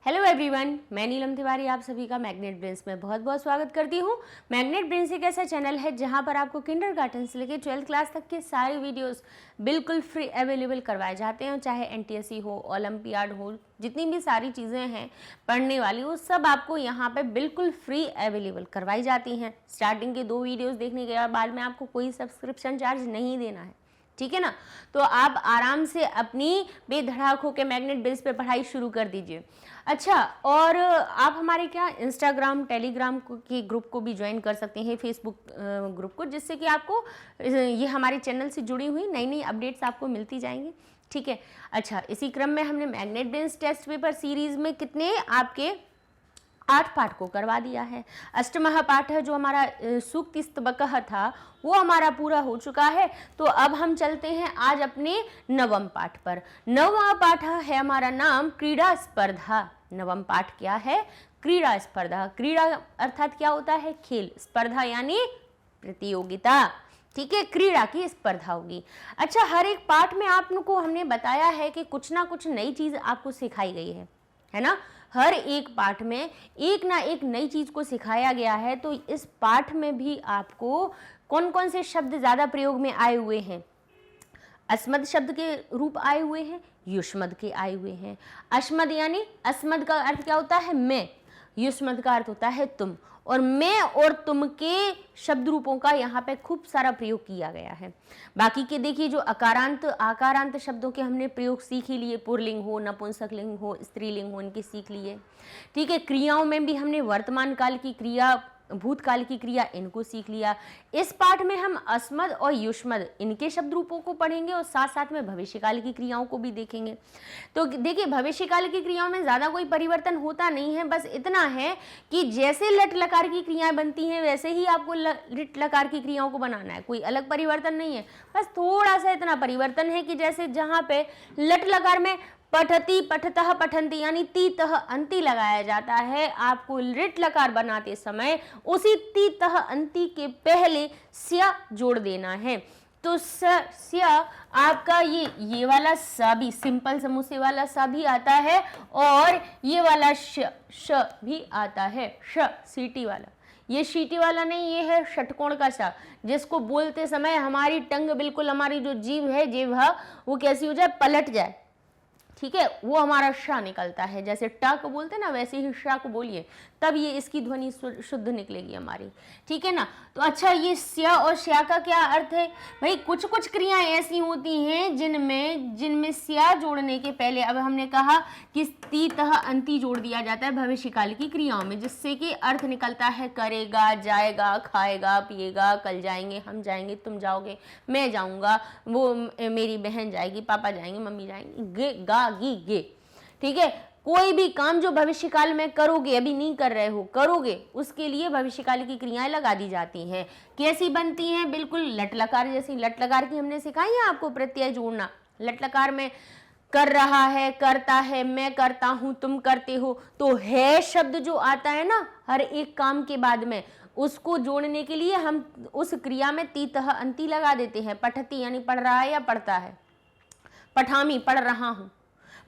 Hello everyone, मैं नीलम तिवारी आप सभी का मैग्नेट ब्रेन्स में बहुत बहुत स्वागत करती हूँ। मैग्नेट ब्रेन्स एक ऐसा चैनल है जहाँ पर आपको किंडरगार्टन से लेकर 12th क्लास तक के सारे वीडियोस बिल्कुल फ्री अवेलेबल करवाए जाते हैं। चाहे एनटीएससी हो, ओलंपियाड हो, जितनी भी सारी चीज़ें हैं पढ़ने वाली वो सब आपको यहाँ पे बिल्कुल फ्री अवेलेबल करवाई जाती हैं। स्टार्टिंग के 2 वीडियोज़ देखने के बाद में आपको कोई सब्सक्रिप्शन चार्ज नहीं देना है, ठीक है ना। तो आप आराम से अपनी बेधड़ाक होकर मैग्नेट ब्रेन्स पे पढ़ाई शुरू कर दीजिए। अच्छा, और आप हमारे क्या इंस्टाग्राम, टेलीग्राम के ग्रुप को भी ज्वाइन कर सकते हैं, फेसबुक ग्रुप को, जिससे कि आपको ये हमारे चैनल से जुड़ी हुई नई नई अपडेट्स आपको मिलती जाएंगी, ठीक है। अच्छा, इसी क्रम में हमने Magnet Brains test paper series में कितने आपके 8 पाठ को करवा दिया है। अष्टमः पाठ है जो हमारा सूक्ति स्तबकः था वो हमारा पूरा हो चुका है। तो अब हम चलते हैं आज अपने नवम पाठ पर। नवम पाठ है हमारा नाम क्रीड़ा स्पर्धा। नवम पाठ क्या है? क्रीड़ा स्पर्धा। क्रीड़ा अर्थात क्या होता है? खेल। स्पर्धा यानी प्रतियोगिता, ठीक है। क्रीड़ा की स्पर्धा होगी। अच्छा, हर एक पाठ में आपको हमने बताया है कि कुछ ना कुछ नई चीज आपको सिखाई गई है ना। हर एक पाठ में एक ना एक नई चीज को सिखाया गया है। तो इस पाठ में भी आपको कौन कौन से शब्द ज्यादा प्रयोग में आए हुए हैं? अस्मद शब्द के रूप आए हुए हैं, युष्मद के आए हुए हैं। अस्मद यानी अस्मद का अर्थ क्या होता है? मैं। युष्मद का अर्थ होता है तुम। और मैं और तुम के शब्द रूपों का यहाँ पे खूब सारा प्रयोग किया गया है। बाकी के देखिए जो अकारांत आकारांत शब्दों के हमने प्रयोग सीख ही लिए, पुरलिंग हो, नपुंसकलिंग हो, स्त्रीलिंग हो, इनके सीख लिए, ठीक है। क्रियाओं में भी हमने वर्तमान काल की क्रिया, भूतकाल की क्रिया, इनको सीख लिया। इस पाठ में हम अस्मद और युष्मद इनके शब्द रूपों को पढ़ेंगे और साथ साथ में भविष्यकाल की क्रियाओं को भी देखेंगे। तो देखिए भविष्यकाल की क्रियाओं में ज्यादा कोई परिवर्तन होता नहीं है, बस इतना है कि जैसे लट लकार की क्रियाएं बनती हैं वैसे ही आपको लिट लकार की क्रियाओं को बनाना है। कोई अलग परिवर्तन नहीं है, बस थोड़ा सा इतना परिवर्तन है कि जैसे जहां पे लट लकार में पठती, पठतः, पठन्ति यानी ती तह अंति लगाया जाता है, आपको लिट लकार बनाते समय उसी ती तह अंति के पहले स्या जोड़ देना है। तो स्या आपका ये वाला सा भी सिंपल समूसे वाला सा भी आता है और ये वाला श भी आता है। श सीटी वाला, ये शीटी वाला नहीं, ये है षटकोण का सा, जिसको बोलते समय हमारी टंग बिल्कुल, हमारी जो जीभ है, जिह्वा, वो कैसी हो जाए? पलट जाए, ठीक है। वो हमारा श निकलता है। जैसे ट को बोलते ना वैसे ही श को बोलिए, तब ये इसकी ध्वनि शुद्ध निकलेगी हमारी, ठीक है ना। तो अच्छा, ये स्या और श्या का क्या अर्थ है भाई? कुछ कुछ क्रियाएं ऐसी होती हैं जिनमें स्या जोड़ने के पहले, अब हमने कहा कि ती तह अंति जोड़ दिया जाता है भविष्यकाल की क्रियाओं में, जिससे कि अर्थ निकलता है करेगा, जाएगा, खाएगा, पिएगा, कल जाएंगे, हम जाएंगे, तुम जाओगे, मैं जाऊंगा, वो मेरी बहन जाएगी, पापा जाएंगे, मम्मी जाएंगे, गे गा गी गे, ठीक है। कोई भी काम जो भविष्यकाल में करोगे, अभी नहीं कर रहे हो, करोगे, उसके लिए भविष्यकाल की क्रियाएं लगा दी जाती हैं। कैसी बनती हैं? बिल्कुल लट लकार जैसी। लट लकार की हमने सिखाई है आपको प्रत्यय जोड़ना। लट लकार में कर रहा है, करता है, मैं करता हूं, तुम करते हो, तो है शब्द जो आता है ना हर एक काम के बाद में, उसको जोड़ने के लिए हम उस क्रिया में ती तह अंति लगा देते हैं। पठती यानी पढ़ रहा है या पढ़ता है, पठामी पढ़ रहा हूं,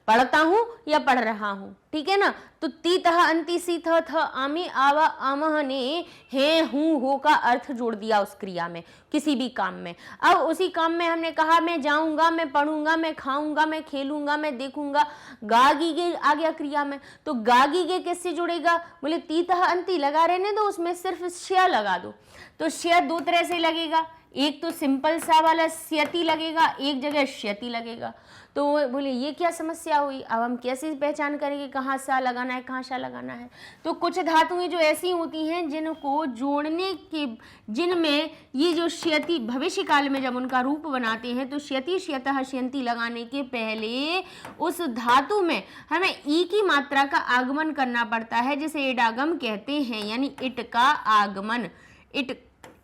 पढ़ता हूं या पढ़ रहा हूं, ठीक है ना। तो ती तह अंति सी थ थ आमी आवा आमह ने है हूं हो का अर्थ जोड़ दिया उस क्रिया में, किसी भी काम में। अब उसी काम में हमने कहा मैं जाऊंगा, मैं पढ़ूंगा, मैं खाऊंगा, मैं खेलूंगा, मैं देखूंगा, गागी गे आ गया क्रिया में। तो गागी गे किससे जुड़ेगा? बोले ती तह अंति लगा रहने दो, उसमें सिर्फ श्या लगा दो। तो श्या 2 तरह से लगेगा, एक तो सिंपल सा वाला स्यति लगेगा, एक जगह श्यति लगेगा। तो बोले ये क्या समस्या हुई? अब हम कैसे पहचान करेंगे कहाँ सा लगाना है, कहाँ शा लगाना है? तो कुछ धातुएं जो ऐसी होती हैं जिनको जोड़ने के, जिनमें ये जो श्यति भविष्य काल में जब उनका रूप बनाते हैं तो श्यति, श्यतः, श्यंति लगाने के पहले उस धातु में हमें ई की मात्रा का आगमन करना पड़ता है, जिसे इडागम कहते हैं, यानी इट का आगमन।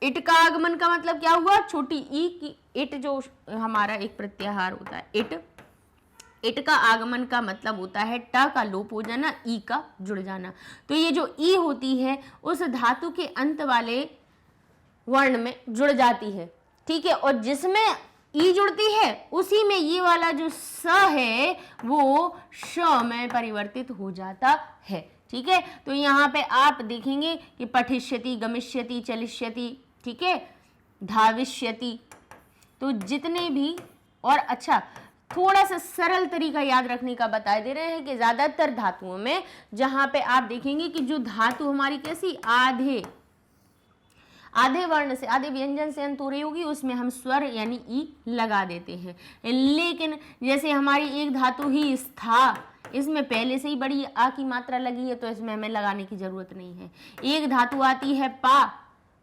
इट का आगमन का मतलब क्या हुआ? छोटी ई की इट, जो हमारा एक प्रत्याहार होता है, इट का आगमन का मतलब होता है ट का लोप हो जाना, ई का जुड़ जाना। तो ये जो ई होती है उस धातु के अंत वाले वर्ण में जुड़ जाती है, ठीक है। और जिसमें ई जुड़ती है, उसी में ये वाला जो स है वो श में परिवर्तित हो जाता है। ठीक है, तो यहाँ पे आप देखेंगे कि पठिष्यति, गमिष्यति, चलिष्यति, ठीक है, धाविष्यति, तो जितने भी, और अच्छा थोड़ा सा सरल तरीका याद रखने का बता दे रहे हैं कि ज्यादातर धातुओं में जहां पे आप देखेंगे कि जो धातु हमारी कैसी आधे वर्ण से, आधे व्यंजन से अंत हो रही होगी, उसमें हम स्वर यानी ई लगा देते हैं। लेकिन जैसे हमारी एक धातु ही स्था, इसमें पहले से ही बड़ी आ की मात्रा लगी है तो इसमें हमें लगाने की जरूरत नहीं है। एक धातु आती है पा,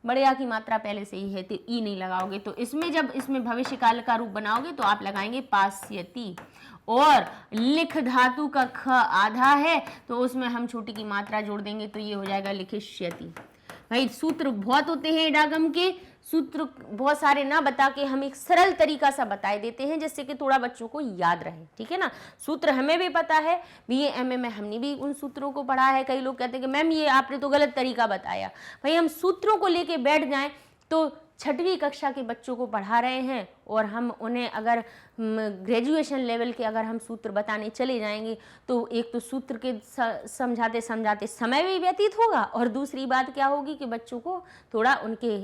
बड़े आ की मात्रा पहले से ही है तो ई नहीं लगाओगे, तो इसमें जब इसमें भविष्य काल का रूप बनाओगे तो आप लगाएंगे पास्यति। और लिख धातु का ख आधा है तो उसमें हम छोटी की मात्रा जोड़ देंगे तो ये हो जाएगा लिखिष्यति। भाई सूत्र बहुत होते हैं इडागम के, सूत्र बहुत सारे ना बता के हम एक सरल तरीका सा बताए देते हैं जिससे कि थोड़ा बच्चों को याद रहे। ठीक है ना, सूत्र हमें भी पता है, बीए एमए में हमने भी उन सूत्रों को पढ़ा है। कई लोग कहते हैं कि मैम ये आपने तो गलत तरीका बताया। भाई हम सूत्रों को लेके बैठ जाएं तो छठवीं कक्षा के बच्चों को पढ़ा रहे हैं और हम उन्हें अगर ग्रेजुएशन लेवल के अगर हम सूत्र बताने चले जाएंगे तो एक तो सूत्र के समझाते समझाते समय भी व्यतीत होगा, और दूसरी बात क्या होगी कि बच्चों को थोड़ा उनके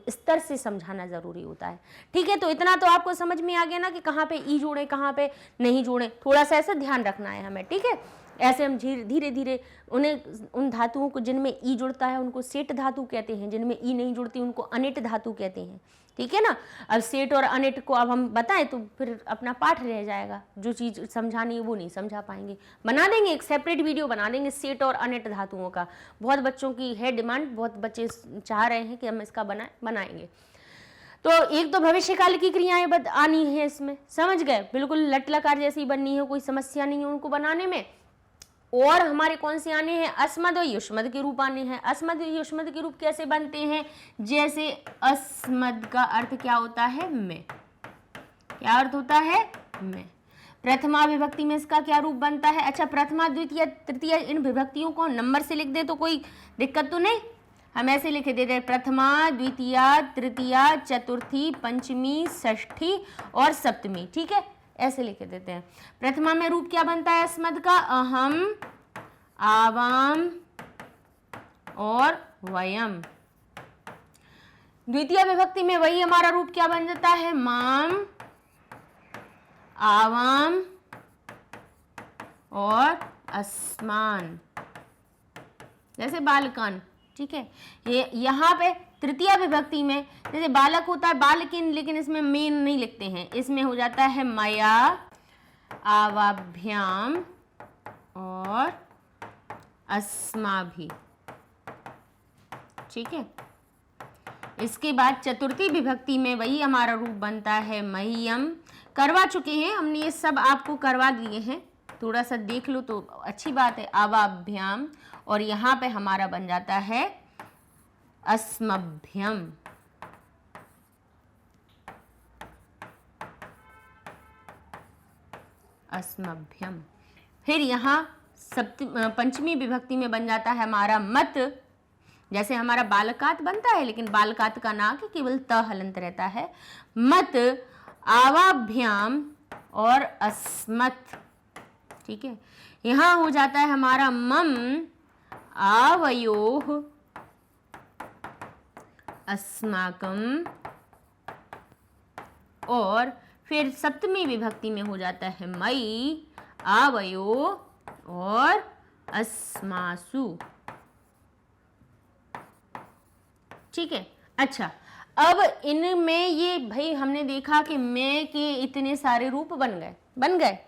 स्तर से समझाना ज़रूरी होता है। ठीक है, तो इतना तो आपको समझ में आ गया ना कि कहाँ पे ई जोड़े कहाँ पे नहीं जोड़े, थोड़ा सा ऐसा ध्यान रखना है हमें। ठीक है, ऐसे हम धीरे धीरे उन धातुओं को जिनमें ई जुड़ता है उनको सेट धातु कहते हैं, जिनमें ई नहीं जुड़ती उनको अनिट धातु कहते हैं। ठीक है ना, अब सेट और अनिट को अब हम बताएं तो फिर अपना पाठ रह जाएगा, जो चीज़ समझानी है वो नहीं समझा पाएंगे। बना देंगे एक सेपरेट वीडियो बना देंगे सेट और अनिट धातुओं का, बहुत बच्चों की है डिमांड, बहुत बच्चे चाह रहे हैं कि हम इसका बनाएंगे। तो एक तो भविष्य काल की क्रियाएं आनी है इसमें, समझ गए, बिल्कुल लट लकार जैसी बननी है, कोई समस्या नहीं है उनको बनाने में। और हमारे कौन से आने हैं, अस्मद और युष्मद के रूप आने हैं। अस्मद और युष्मद के रूप कैसे बनते हैं, जैसे अस्मद का अर्थ क्या होता है, मैं, क्या अर्थ होता है, मैं। प्रथमा विभक्ति में इसका क्या रूप बनता है, अच्छा प्रथमा द्वितीय तृतीय इन विभक्तियों को नंबर से लिख दे तो कोई दिक्कत तो नहीं, हम ऐसे लिख देते हैं प्रथमा द्वितीया तृतीया चतुर्थी पंचमी षष्ठी और सप्तमी। ठीक है, ऐसे लिख देते हैं। प्रथमा में रूप क्या बनता है अस्मद का, अहम, आवाम और वयम। द्वितीय विभक्ति में वही हमारा रूप क्या बन जाता है, माम, आवाम और अस्मान, जैसे बालकान। ठीक है, ये यहाँ पे तृतीय विभक्ति में जैसे बालक होता है बालकिन, लेकिन इसमें मेन नहीं लिखते हैं, इसमें हो जाता है मया, आवाभ्याम और अस्माभि। ठीक है, इसके बाद चतुर्थी विभक्ति में वही हमारा रूप बनता है मह्यम। करवा चुके हैं हमने, ये सब आपको करवा दिए हैं, थोड़ा सा देख लो तो अच्छी बात है, आवाभ्याम, और यहाँ पे हमारा बन जाता है अस्मभ्यम। अस्मभ्यम। फिर यहाँ पंचमी विभक्ति में बन जाता है हमारा मत, जैसे हमारा बालकात बनता है लेकिन बालकात का ना कि केवल त हलंत रहता है, मत, आवाभ्याम और अस्मत। ठीक है, यहाँ हो जाता है हमारा मम, आवयोः, अस्माकम, और फिर सप्तमी विभक्ति में हो जाता है मई, आवयो और अस्मासु। ठीक है, अच्छा अब इनमें ये भाई हमने देखा कि मैं के इतने सारे रूप बन गए।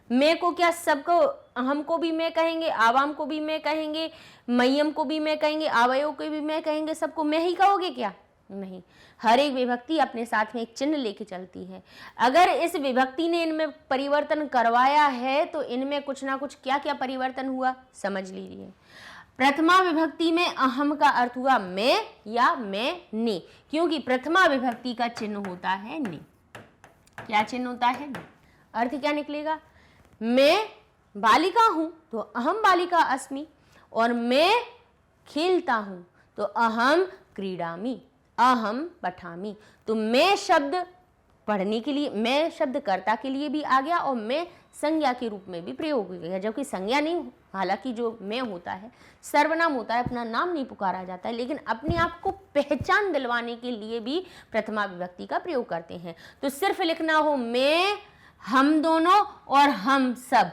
मैं को क्या सबको, हमको भी मैं कहेंगे, आवाम को भी मैं कहेंगे, मय्यम को भी मैं कहेंगे, आवयों को भी मैं कहेंगे, सबको मैं ही कहोगे क्या, नहीं। हर एक विभक्ति अपने साथ में एक चिन्ह लेके चलती है। अगर इस विभक्ति ने इनमें परिवर्तन करवाया है तो इनमें कुछ ना कुछ क्या क्या परिवर्तन हुआ समझ लीजिए। प्रथमा विभक्ति में अहम का अर्थ हुआ मैं या मैं ने, क्योंकि प्रथमा विभक्ति का चिन्ह होता है ने। क्या चिन्ह होता है, ने। अर्थ क्या निकलेगा, मैं बालिका हूं तो अहम बालिका अस्मि, और मैं खेलता हूं तो अहम क्रीडामि, अहम पठामि। तो मैं शब्द पढ़ने के लिए, मैं शब्द कर्ता के लिए भी आ गया और मैं संज्ञा के रूप में भी प्रयोग हो गया, जबकि संज्ञा नहीं, हालांकि जो मैं होता है सर्वनाम होता है, अपना नाम नहीं पुकारा जाता है, लेकिन अपने आप को पहचान दिलवाने के लिए भी प्रथमा विभक्ति का प्रयोग करते हैं। तो सिर्फ लिखना हो मैं, हम दोनों और हम सब,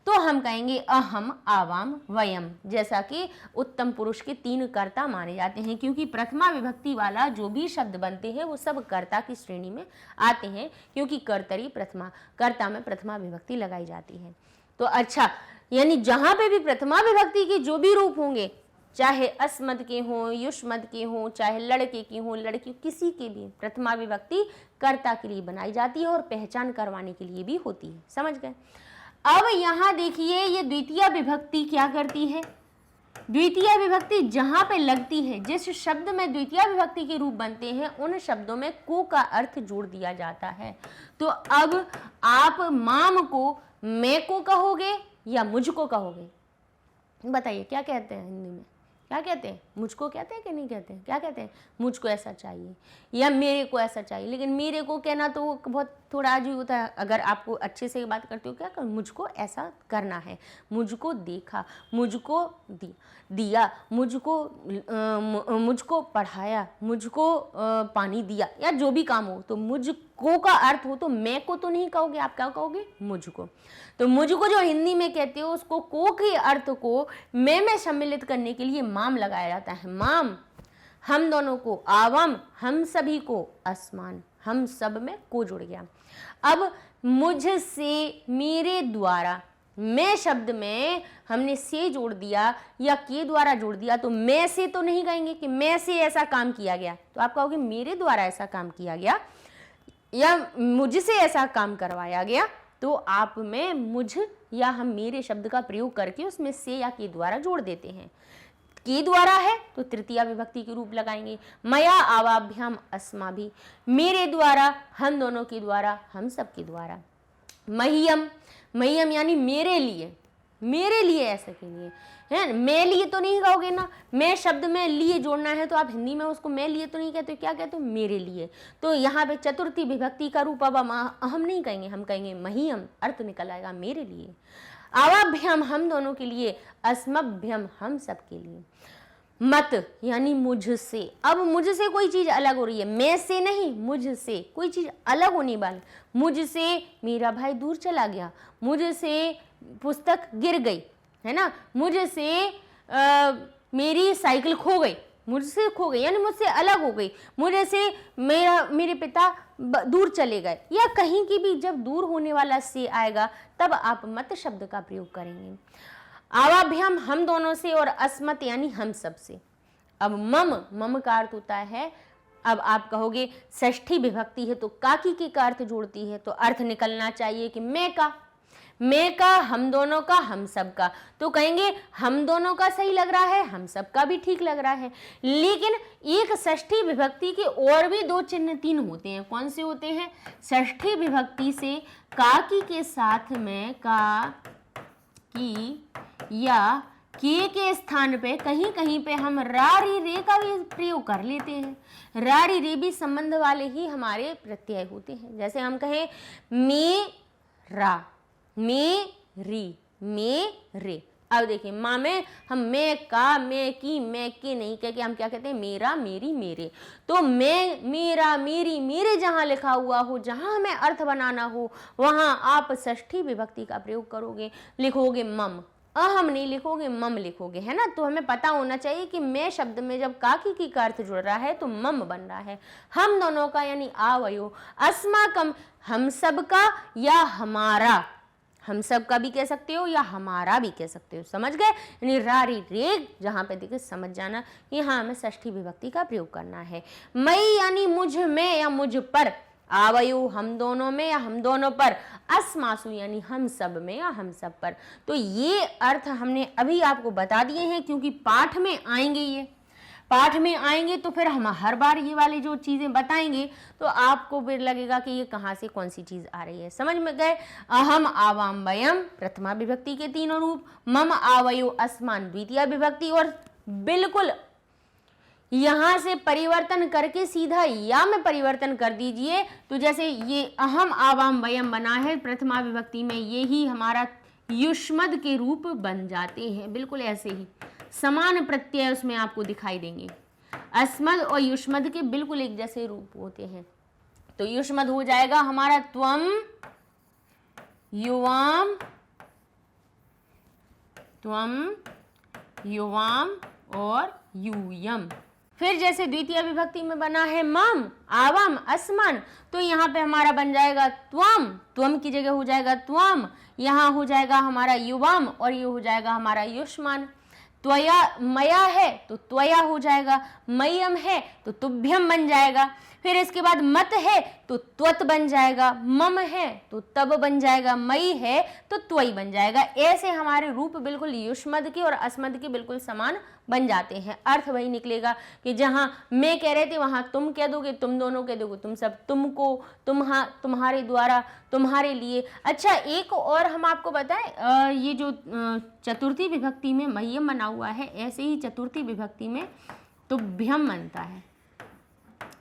तो हम कहेंगे अहम, आवाम, वयम, जैसा कि उत्तम पुरुष के 3 कर्ता माने जाते हैं, क्योंकि प्रथमा विभक्ति वाला जो भी शब्द बनते हैं वो सब कर्ता की श्रेणी में आते हैं, क्योंकि कर्तरी प्रथमा, कर्ता में प्रथमा विभक्ति लगाई जाती है। तो अच्छा, यानी जहां पे भी प्रथमा विभक्ति के जो भी रूप होंगे, चाहे अस्मद के हों, युष्मद के हों, चाहे लड़के के हों, लड़की, किसी के भी प्रथमा विभक्ति कर्ता के लिए बनाई जाती है और पहचान करवाने के लिए भी होती है। समझ गए? अब यहां देखिए, ये द्वितीय विभक्ति क्या करती है? द्वितीय विभक्ति जहां पे लगती है, जिस शब्द में द्वितीय विभक्ति के रूप बनते हैं, उन शब्दों में को का अर्थ जोड़ दिया जाता है। तो अब आप माम को मैं को कहोगे या मुझको कहोगे? बताइए क्या कहते हैं हिंदी में? क्या कहते हैं? मुझको कहते हैं कि नहीं कहते हैं? क्या कहते हैं? मुझको ऐसा चाहिए या मेरे को ऐसा चाहिए। लेकिन मेरे को कहना तो बहुत थोड़ा अजीब होता है। अगर आपको अच्छे से बात करते हो, क्या कर, मुझको ऐसा करना है, मुझको देखा, मुझको दिया, मुझको पढ़ाया, मुझको पानी दिया, या जो भी काम हो, तो मुझको का अर्थ हो तो मैं को तो नहीं कहोगे, आप क्या कहोगे? मुझको। तो मुझको जो हिंदी में कहते हो, उसको को के अर्थ को मैं में सम्मिलित करने के लिए माम लगाया जाता है। माम, हम दोनों को, आवाम, हम सभी को, आसमान, हम सब में को जुड़ गया। अब मुझसे, मेरे द्वारा, मैं शब्द में हमने से जोड़ दिया या के द्वारा जोड़ दिया, तो मैं से तो नहीं कहेंगे कि मैं से ऐसा काम किया गया, तो आप कहोगे मेरे द्वारा ऐसा काम किया गया या मुझसे ऐसा काम करवाया गया। तो आप में मुझ या हम मेरे शब्द का प्रयोग करके उसमें से या के द्वारा जोड़ देते हैं। के द्वारा है तो तृतीया विभक्ति के रूप लगाएंगे। मया आवाभ्याम अस्माभि, मेरे द्वारा, हम दोनों के द्वारा, हम सब के द्वारा। मह्यम, मह्यम यानी मेरे लिए, मेरे लिए ऐसे के लिए है। मैं लिए तो नहीं कहोगे ना, मैं शब्द में लिए जोड़ना है तो आप हिंदी में उसको मैं लिए तो नहीं कहते, क्या कहते हो? मेरे लिए। तो यहाँ पे चतुर्थी विभक्ति का रूप अब हम नहीं कहेंगे, हम कहेंगे मह्यम, अर्थ निकल आएगा मेरे लिए। आवाभ्यम, हम दोनों के लिए, अस्मभ्यम, हम सब के लिए। मत यानी मुझसे, अब मुझसे कोई चीज अलग हो रही है, मैं से नहीं, मुझसे कोई चीज अलग होने वाली। मुझसे मेरा भाई दूर चला गया, मुझसे पुस्तक गिर गई, है ना, मुझसे मेरी साइकिल खो गई, मुझसे खो गई यानी मुझसे अलग हो गई, मुझसे मेरे पिता दूर चले गए, या कहीं की भी जब दूर होने वाला से आएगा तब आप मत शब्द का प्रयोग करेंगे। आवाभ्याम, हम दोनों से, और अस्मत यानी हम सब से। अब मम, मम का अर्थ होता है, अब आप कहोगे षष्ठी विभक्ति है तो काकी के का अर्थ जोड़ती है, तो अर्थ निकलना चाहिए कि मैं का, मैं का, हम दोनों का, हम सब का। तो कहेंगे हम दोनों का सही लग रहा है, हम सब का भी ठीक लग रहा है। लेकिन एक षष्ठी विभक्ति के और भी 2 चिन्ह 3 होते हैं। कौन से होते हैं? षष्ठी विभक्ति से काकी के साथ में का, की या के स्थान पे कहीं कहीं पे हम रा री रे का भी प्रयोग कर लेते हैं। रा री रे भी संबंध वाले ही हमारे प्रत्यय होते हैं। जैसे हम कहें मेरा, मेरी, मेरे। अब देखिए माँ में हम मैं का, मैं की, मैं के नहीं कह के हम क्या कहते हैं? मेरा, मेरी, मेरे। तो मैं, मेरा, मेरी, मेरे जहाँ लिखा हुआ हो, जहाँ हमें अर्थ बनाना हो, वहाँ आप षष्ठी विभक्ति का प्रयोग करोगे, लिखोगे मम, अहम नहीं लिखोगे, मम लिखोगे, है ना। तो हमें पता होना चाहिए कि मैं शब्द में जब काकी की का अर्थ जुड़ रहा है तो मम बन रहा है। हम दोनों का यानी आवयो, अस्माकम, हम सब का या हमारा, हम सब का भी कह सकते हो या हमारा भी कह सकते हो। समझ गए? यानी रारी रेग जहां पे देखिए समझ जाना, यहाँ हमें षष्ठी विभक्ति का प्रयोग करना है। मई यानी मुझ में या मुझ पर, आवयु हम दोनों में या हम दोनों पर, अस्मासु यानी हम सब में या हम सब पर। तो ये अर्थ हमने अभी आपको बता दिए हैं, क्योंकि पाठ में आएंगे, ये पाठ में आएंगे तो फिर हम हर बार ये वाली जो चीजें बताएंगे तो आपको फिर लगेगा कि ये कहाँ से कौन सी चीज आ रही है। समझ में गए? अहम, आवाम, वयम प्रथमा विभक्ति के 3 रूप, मम, आवयो, अस्मान द्वितीय विभक्ति, और बिल्कुल यहां से परिवर्तन करके सीधा या में परिवर्तन कर दीजिए। तो जैसे ये अहम आवाम वयम बना है प्रथमा विभक्ति में, ये ही हमारा युष्मद के रूप बन जाते हैं। बिल्कुल ऐसे ही समान प्रत्यय उसमें आपको दिखाई देंगे। अस्मद और युष्मद के बिल्कुल एक जैसे रूप होते हैं। तो युष्मद हो जाएगा हमारा त्वम, युवाम, त्वम, युवाम और यूयम। फिर जैसे द्वितीय विभक्ति में बना है मम, आवाम, अस्मन, तो यहाँ पे हमारा बन जाएगा त्वम, त्वम की जगह हो जाएगा त्वम, यहाँ हो जाएगा हमारा युवाम और ये हो जाएगा हमारा युष्मान। त्वया मया है तो त्वया हो जाएगा, मयम है तो तुभ्यम बन जाएगा। फिर इसके बाद मत है तो त्वत बन जाएगा, मम है तो तब बन जाएगा, मई है तो त्वई बन जाएगा। ऐसे हमारे रूप बिल्कुल युष्मद के और अस्मद के बिल्कुल समान बन जाते हैं। अर्थ वही निकलेगा कि जहां मैं कह रहे थे वहां तुम कह दोगे, तुम दोनों कह दोगे, तुम सब, तुमको, तुम्हारे द्वारा, तुम्हारे लिए। अच्छा, एक और हम आपको बताएं, ये जो चतुर्थी विभक्ति में मह्यम बना हुआ है, ऐसे ही चतुर्थी विभक्ति में तुभ्यम बनता है।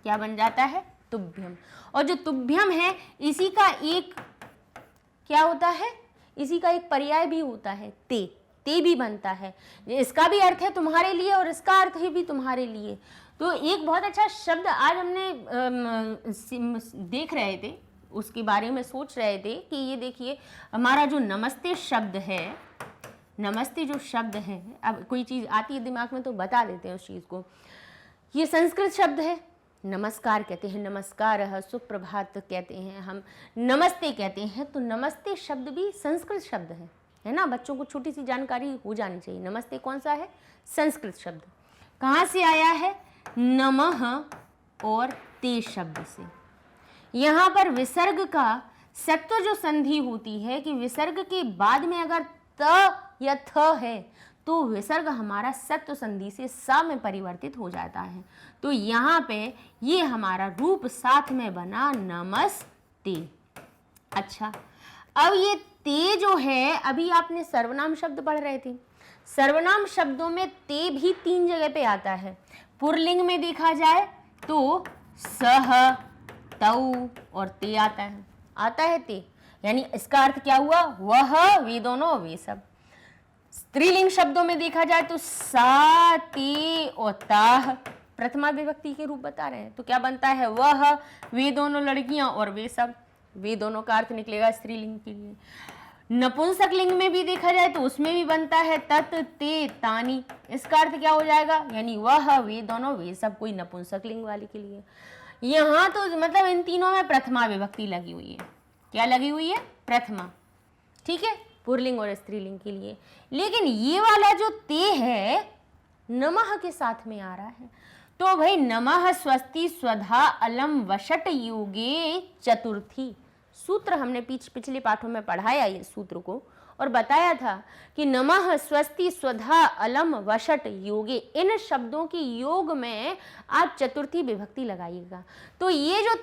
क्या बन जाता है? तुभ्यम। और जो तुभ्यम है इसी का एक क्या होता है, इसी का एक पर्याय भी होता है, ते, ते भी बनता है। इसका भी अर्थ है तुम्हारे लिए और इसका अर्थ है भी तुम्हारे लिए। तो एक बहुत अच्छा शब्द आज हमने देख रहे थे, उसके बारे में सोच रहे थे कि ये देखिए हमारा जो नमस्ते शब्द है, नमस्ते जो शब्द है, अब कोई चीज़ आती है दिमाग में तो बता देते हैं उस चीज़ को। ये संस्कृत शब्द है, नमस्कार कहते हैं, नमस्कार, सुप्रभात कहते हैं, हम नमस्ते कहते हैं। तो नमस्ते शब्द भी संस्कृत शब्द है ना। बच्चों को छोटी सी जानकारी हो जानी चाहिए। नमस्ते कौन सा है? संस्कृत शब्द। कहाँ से आया है? नमः और ते शब्द से। यहाँ पर विसर्ग का सत्व जो संधि होती है कि विसर्ग के बाद में अगर त या थ है तो विसर्ग हमारा सत्व संधि से स में परिवर्तित हो जाता है। तो यहाँ पे ये हमारा रूप साथ में बना नमस्ते। अच्छा, अब ये ते जो है, अभी आपने सर्वनाम शब्द पढ़ रहे थे, सर्वनाम शब्दों में ते भी 3 जगह पे आता है। पुरलिंग में देखा जाए तो सह, तौ और ते आता है ते, यानी इसका अर्थ क्या हुआ? वह, वे दोनों, वे सब। स्त्रीलिंग शब्दों में देखा जाए तो सा, ते और ताह प्रथमा विभक्ति के रूप बता रहे हैं। तो क्या बनता है? वह, वे दोनों लड़कियां और वे सब। वे दोनों का अर्थ निकलेगा स्त्रीलिंग के लिए। नपुंसक लिंग में भी देखा जाए तो उसमें भी बनता है तत, ते, तानी। इसका अर्थ क्या हो जाएगा? यानी वह, वे दोनों, वे सब, कोई नपुंसक लिंग वाले के लिए। यहाँ तो मतलब इन तीनों में प्रथमा विभक्ति लगी हुई है। क्या लगी हुई है? प्रथमा। ठीक है, पुरलिंग और स्त्रीलिंग के लिए। लेकिन ये वाला जो ते है नमः के साथ में आ रहा है। तो भाई नमः स्वस्ति स्वधा अलम वशट युगे चतुर्थी, सूत्र हमने पिछले पाठों में पढ़ाया ये सूत्र को और बताया था कि नमः स्वस्ति स्वधा अलम वशट योगे, इन शब्दों की योग में आप चतुर्थी विभक्ति लगाइएगा। तो ये जो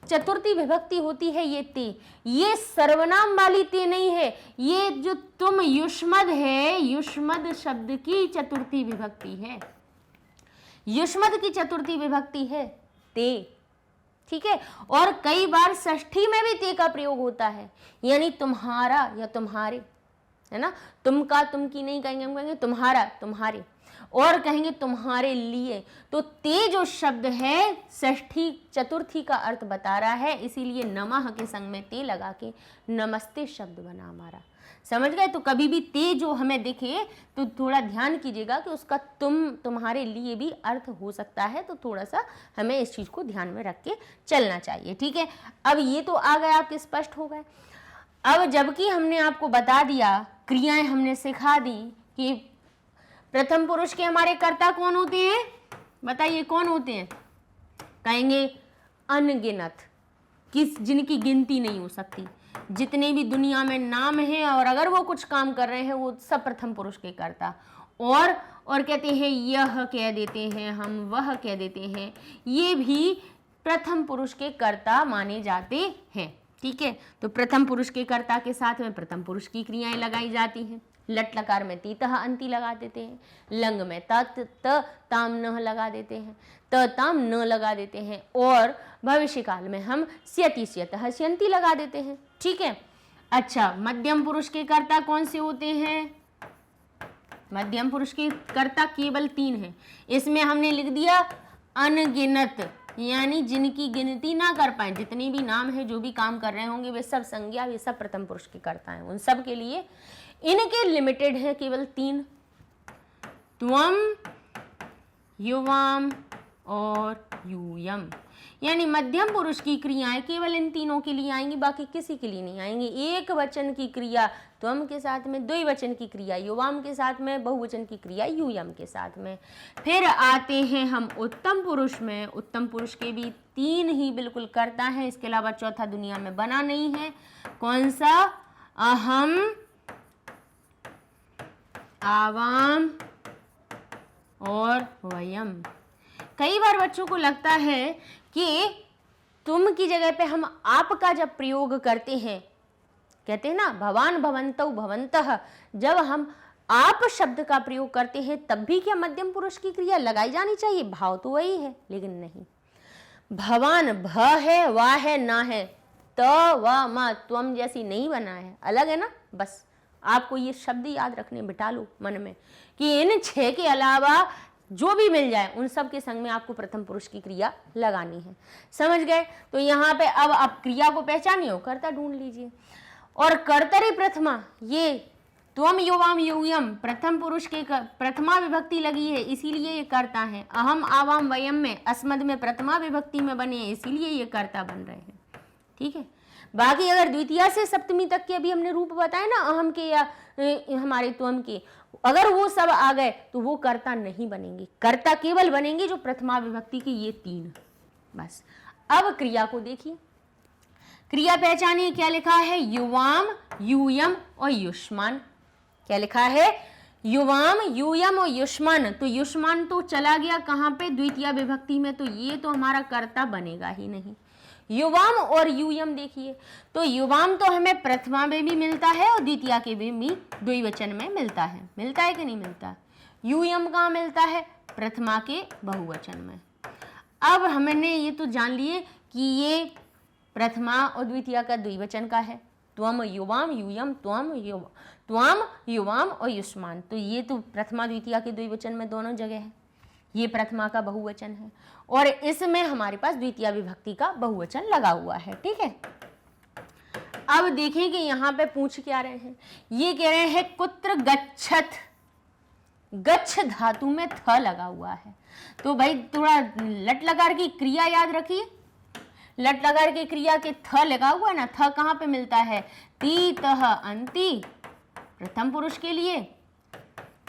चतुर्थी विभक्ति होती है ये ते, ये सर्वनाम वाली ते नहीं है, ये जो तुम युष्मद है, युष्मद शब्द की चतुर्थी विभक्ति है, युष्मद की चतुर्थी विभक्ति है ते। ठीक है, और कई बार षष्ठी में भी ते का प्रयोग होता है, यानी तुम्हारा या तुम्हारे, है ना। तुम का तुम की नहीं कहेंगे, हम कहेंगे तुम्हारा, तुम्हारे, और कहेंगे तुम्हारे लिए। तो ते जो शब्द है षष्ठी चतुर्थी का अर्थ बता रहा है, इसीलिए नमः के संग में ते लगा के नमस्ते शब्द बना हमारा। समझ गए? तो कभी भी ते जो हमें दिखे तो थोड़ा ध्यान कीजिएगा कि उसका तुम, तुम्हारे लिए भी अर्थ हो सकता है। तो थोड़ा सा हमें इस चीज को ध्यान में रख के चलना चाहिए। ठीक है, अब ये तो आ गए, आपके स्पष्ट हो गए। अब जबकि हमने आपको बता दिया, क्रियाएं हमने सिखा दी कि प्रथम पुरुष के हमारे कर्ता कौन होते हैं, बताइए कौन होते हैं? कहेंगे अनगिनत, जिनकी गिनती नहीं हो सकती, जितने भी दुनिया में नाम हैं और अगर वो कुछ काम कर रहे हैं वो सब प्रथम पुरुष के कर्ता। और कहते हैं यह कह देते हैं हम, वह कह देते हैं, ये भी प्रथम पुरुष के कर्ता माने जाते हैं। ठीक है, तो प्रथम पुरुष के कर्ता के साथ में प्रथम पुरुष की क्रियाएं लगाई जाती हैं। लट लकार में तीतः अंति लगा देते हैं, लंग में त ताम न लगा देते हैं, त ताम न लगा देते हैं, और भविष्य काल में हम स्यति स्यतः स्यंति लगा देते हैं। ठीक है। अच्छा, मध्यम पुरुष के कर्ता कौन से होते हैं? मध्यम पुरुष के कर्ता केवल 3 हैं। इसमें हमने लिख दिया अनगिनत, यानी जिनकी गिनती ना कर पाए, जितने भी नाम है, जो भी काम कर रहे होंगे, वे सब संज्ञा, वे सब प्रथम पुरुष के कर्ता हैं। उन सब के लिए इनके लिमिटेड है केवल 3, त्वम, युवाम और यूयम। यानी मध्यम पुरुष की क्रियाएं केवल इन तीनों के लिए आएंगी, बाकी किसी के लिए नहीं आएंगी। एक वचन की क्रिया त्वम के साथ में, द्विवचन की क्रिया युवाम के साथ में, बहुवचन की क्रिया यूयम के साथ में। फिर आते हैं हम उत्तम पुरुष में। उत्तम पुरुष के भी 3 ही बिल्कुल कर्ता हैं, इसके अलावा चौथा दुनिया में बना नहीं है। कौन सा? अहम, आवाम और वयम। कई बार बच्चों को लगता है कि तुम की जगह पे हम आप का जब प्रयोग करते हैं, कहते हैं ना भवान भवन्तौ भवन्तः, जब हम आप शब्द का प्रयोग करते हैं तब भी क्या मध्यम पुरुष की क्रिया लगाई जानी चाहिए? भाव तो वही है, लेकिन नहीं। भवान भ है, वा है, ना है, त व म त्वम जैसी नहीं बना है, अलग है ना। बस आपको ये शब्द याद रखने, बिठा लो मन में कि इन 6 के अलावा जो भी मिल जाए उन सब के संग में आपको प्रथम पुरुष की क्रिया लगानी है। समझ गए? तो यहाँ पे अब आप क्रिया को पहचानिए हो, कर्ता ढूंढ लीजिए। और कर्तरी प्रथमा, ये त्वम युवाम यूयम प्रथम पुरुष के प्रथमा विभक्ति लगी है, इसीलिए ये कर्ता है। अहम, आवाम, वयम में अस्मद में प्रथमा विभक्ति में बने हैं, इसीलिए ये कर्ता बन रहे हैं। ठीक है। बाकी अगर द्वितीया से सप्तमी तक के अभी हमने रूप बताए ना, अहम के या हमारे त्वम के, अगर वो सब आ गए तो वो कर्ता नहीं बनेंगे। कर्ता केवल बनेंगे जो प्रथमा विभक्ति के ये 3। बस अब क्रिया को देखिए। क्रिया पहचानिए, क्या लिखा है? युवाम, यूयम और युष्मान। क्या लिखा है? युवाम, यूयम और युष्मान। तो युष्मान तो चला गया कहाँ पे? द्वितीय विभक्ति में, तो ये तो हमारा कर्ता बनेगा ही नहीं। युवाम और यूयम देखिए, तो युवाम तो हमें प्रथमा में भी मिलता है और द्वितीया के भी द्विवचन में मिलता है। मिलता है कि नहीं मिलता? यूयम कहाँ मिलता है? प्रथमा के बहुवचन में। अब हमने ये तो जान लिए कि ये प्रथमा और द्वितीया का द्विवचन का है। त्वम युवाम यूयम, त्वम युवाम और युष्मान, तो ये तो प्रथमा द्वितीया के द्विवचन में दोनों जगह है। ये प्रथमा का बहुवचन है और इसमें हमारे पास द्वितीय विभक्ति का बहुवचन लगा हुआ है। ठीक है। अब देखें कि यहाँ पे पूछ क्या रहे हैं। ये कह रहे हैं कुत्र गच्छत, गच्छ धातु में थ लगा हुआ है, तो भाई थोड़ा लट लकार की क्रिया याद रखिए। लट लकार की क्रिया के थ लगा हुआ है ना, थ कहाँ पे मिलता है? ती तह अंति प्रथम पुरुष के लिए,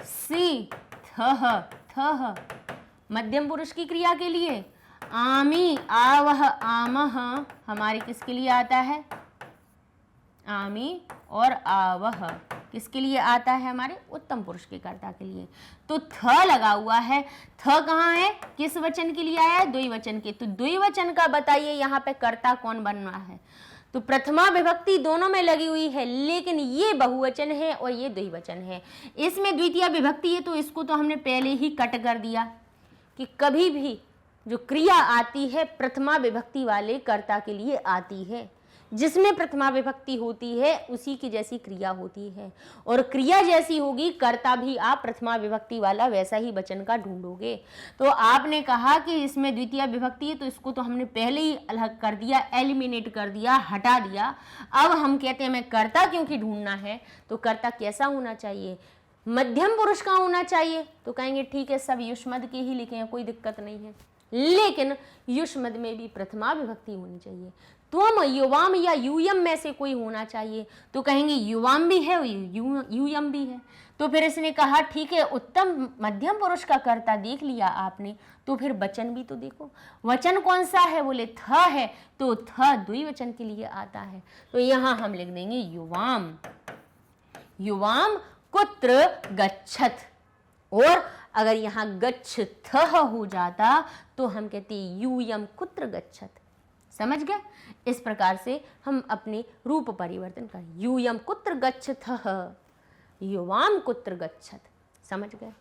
सी थह थह मध्यम पुरुष की क्रिया के लिए, आमी आवह आमह हमारे किसके लिए आता है? आमी और आवह किसके लिए आता है? हमारे उत्तम पुरुष के कर्ता के लिए। तो थ लगा हुआ है, थ कहाँ है? किस वचन के लिए आया है? द्विवचन के। तो द्विवचन का बताइए यहाँ पे कर्ता कौन बन रहा है? तो प्रथमा विभक्ति दोनों में लगी हुई है, लेकिन ये बहुवचन है और ये द्विवचन है। इसमें द्वितीय विभक्ति है तो इसको तो हमने पहले ही कट कर दिया कि कभी भी जो क्रिया आती है प्रथमा विभक्ति वाले कर्ता के लिए आती है। जिसमें प्रथमा विभक्ति होती है उसी की जैसी क्रिया होती है, और क्रिया जैसी होगी कर्ता भी आप प्रथमा विभक्ति वाला वैसा ही वचन का ढूंढोगे। तो आपने कहा कि इसमें द्वितीय विभक्ति है तो इसको तो हमने पहले ही अलग कर दिया, एलिमिनेट कर दिया, हटा दिया। अब हम कहते हैं हमें कर्ता क्योंकि ढूंढना है, तो कर्ता कैसा होना चाहिए? मध्यम पुरुष का होना चाहिए। तो कहेंगे ठीक है, सब युष्मद के ही लिखे हैं, कोई दिक्कत नहीं है, लेकिन युष्मद में भी प्रथमा विभक्ति होनी चाहिए। त्वम, युवाम या यूयम में से कोई होना चाहिए। तो कहेंगे युवाम भी है, यूयम भी है। तो फिर इसने कहा ठीक है, उत्तम मध्यम पुरुष का कर्ता देख लिया आपने, तो फिर वचन भी तो देखो। वचन कौन सा है? बोले थ है, तो थ द्विवचन के लिए आता है। तो यहाँ हम लिख देंगे युवाम, युवाम कुत्र गच्छत। और अगर यहाँ गच्छ थ हो जाता तो हम कहते यूयम कुत्र गच्छत। समझ गए? इस प्रकार से हम अपने रूप परिवर्तन करें। यूयम कुत्र गच्छतः, युवाम कुत्र गच्छत। समझ गए?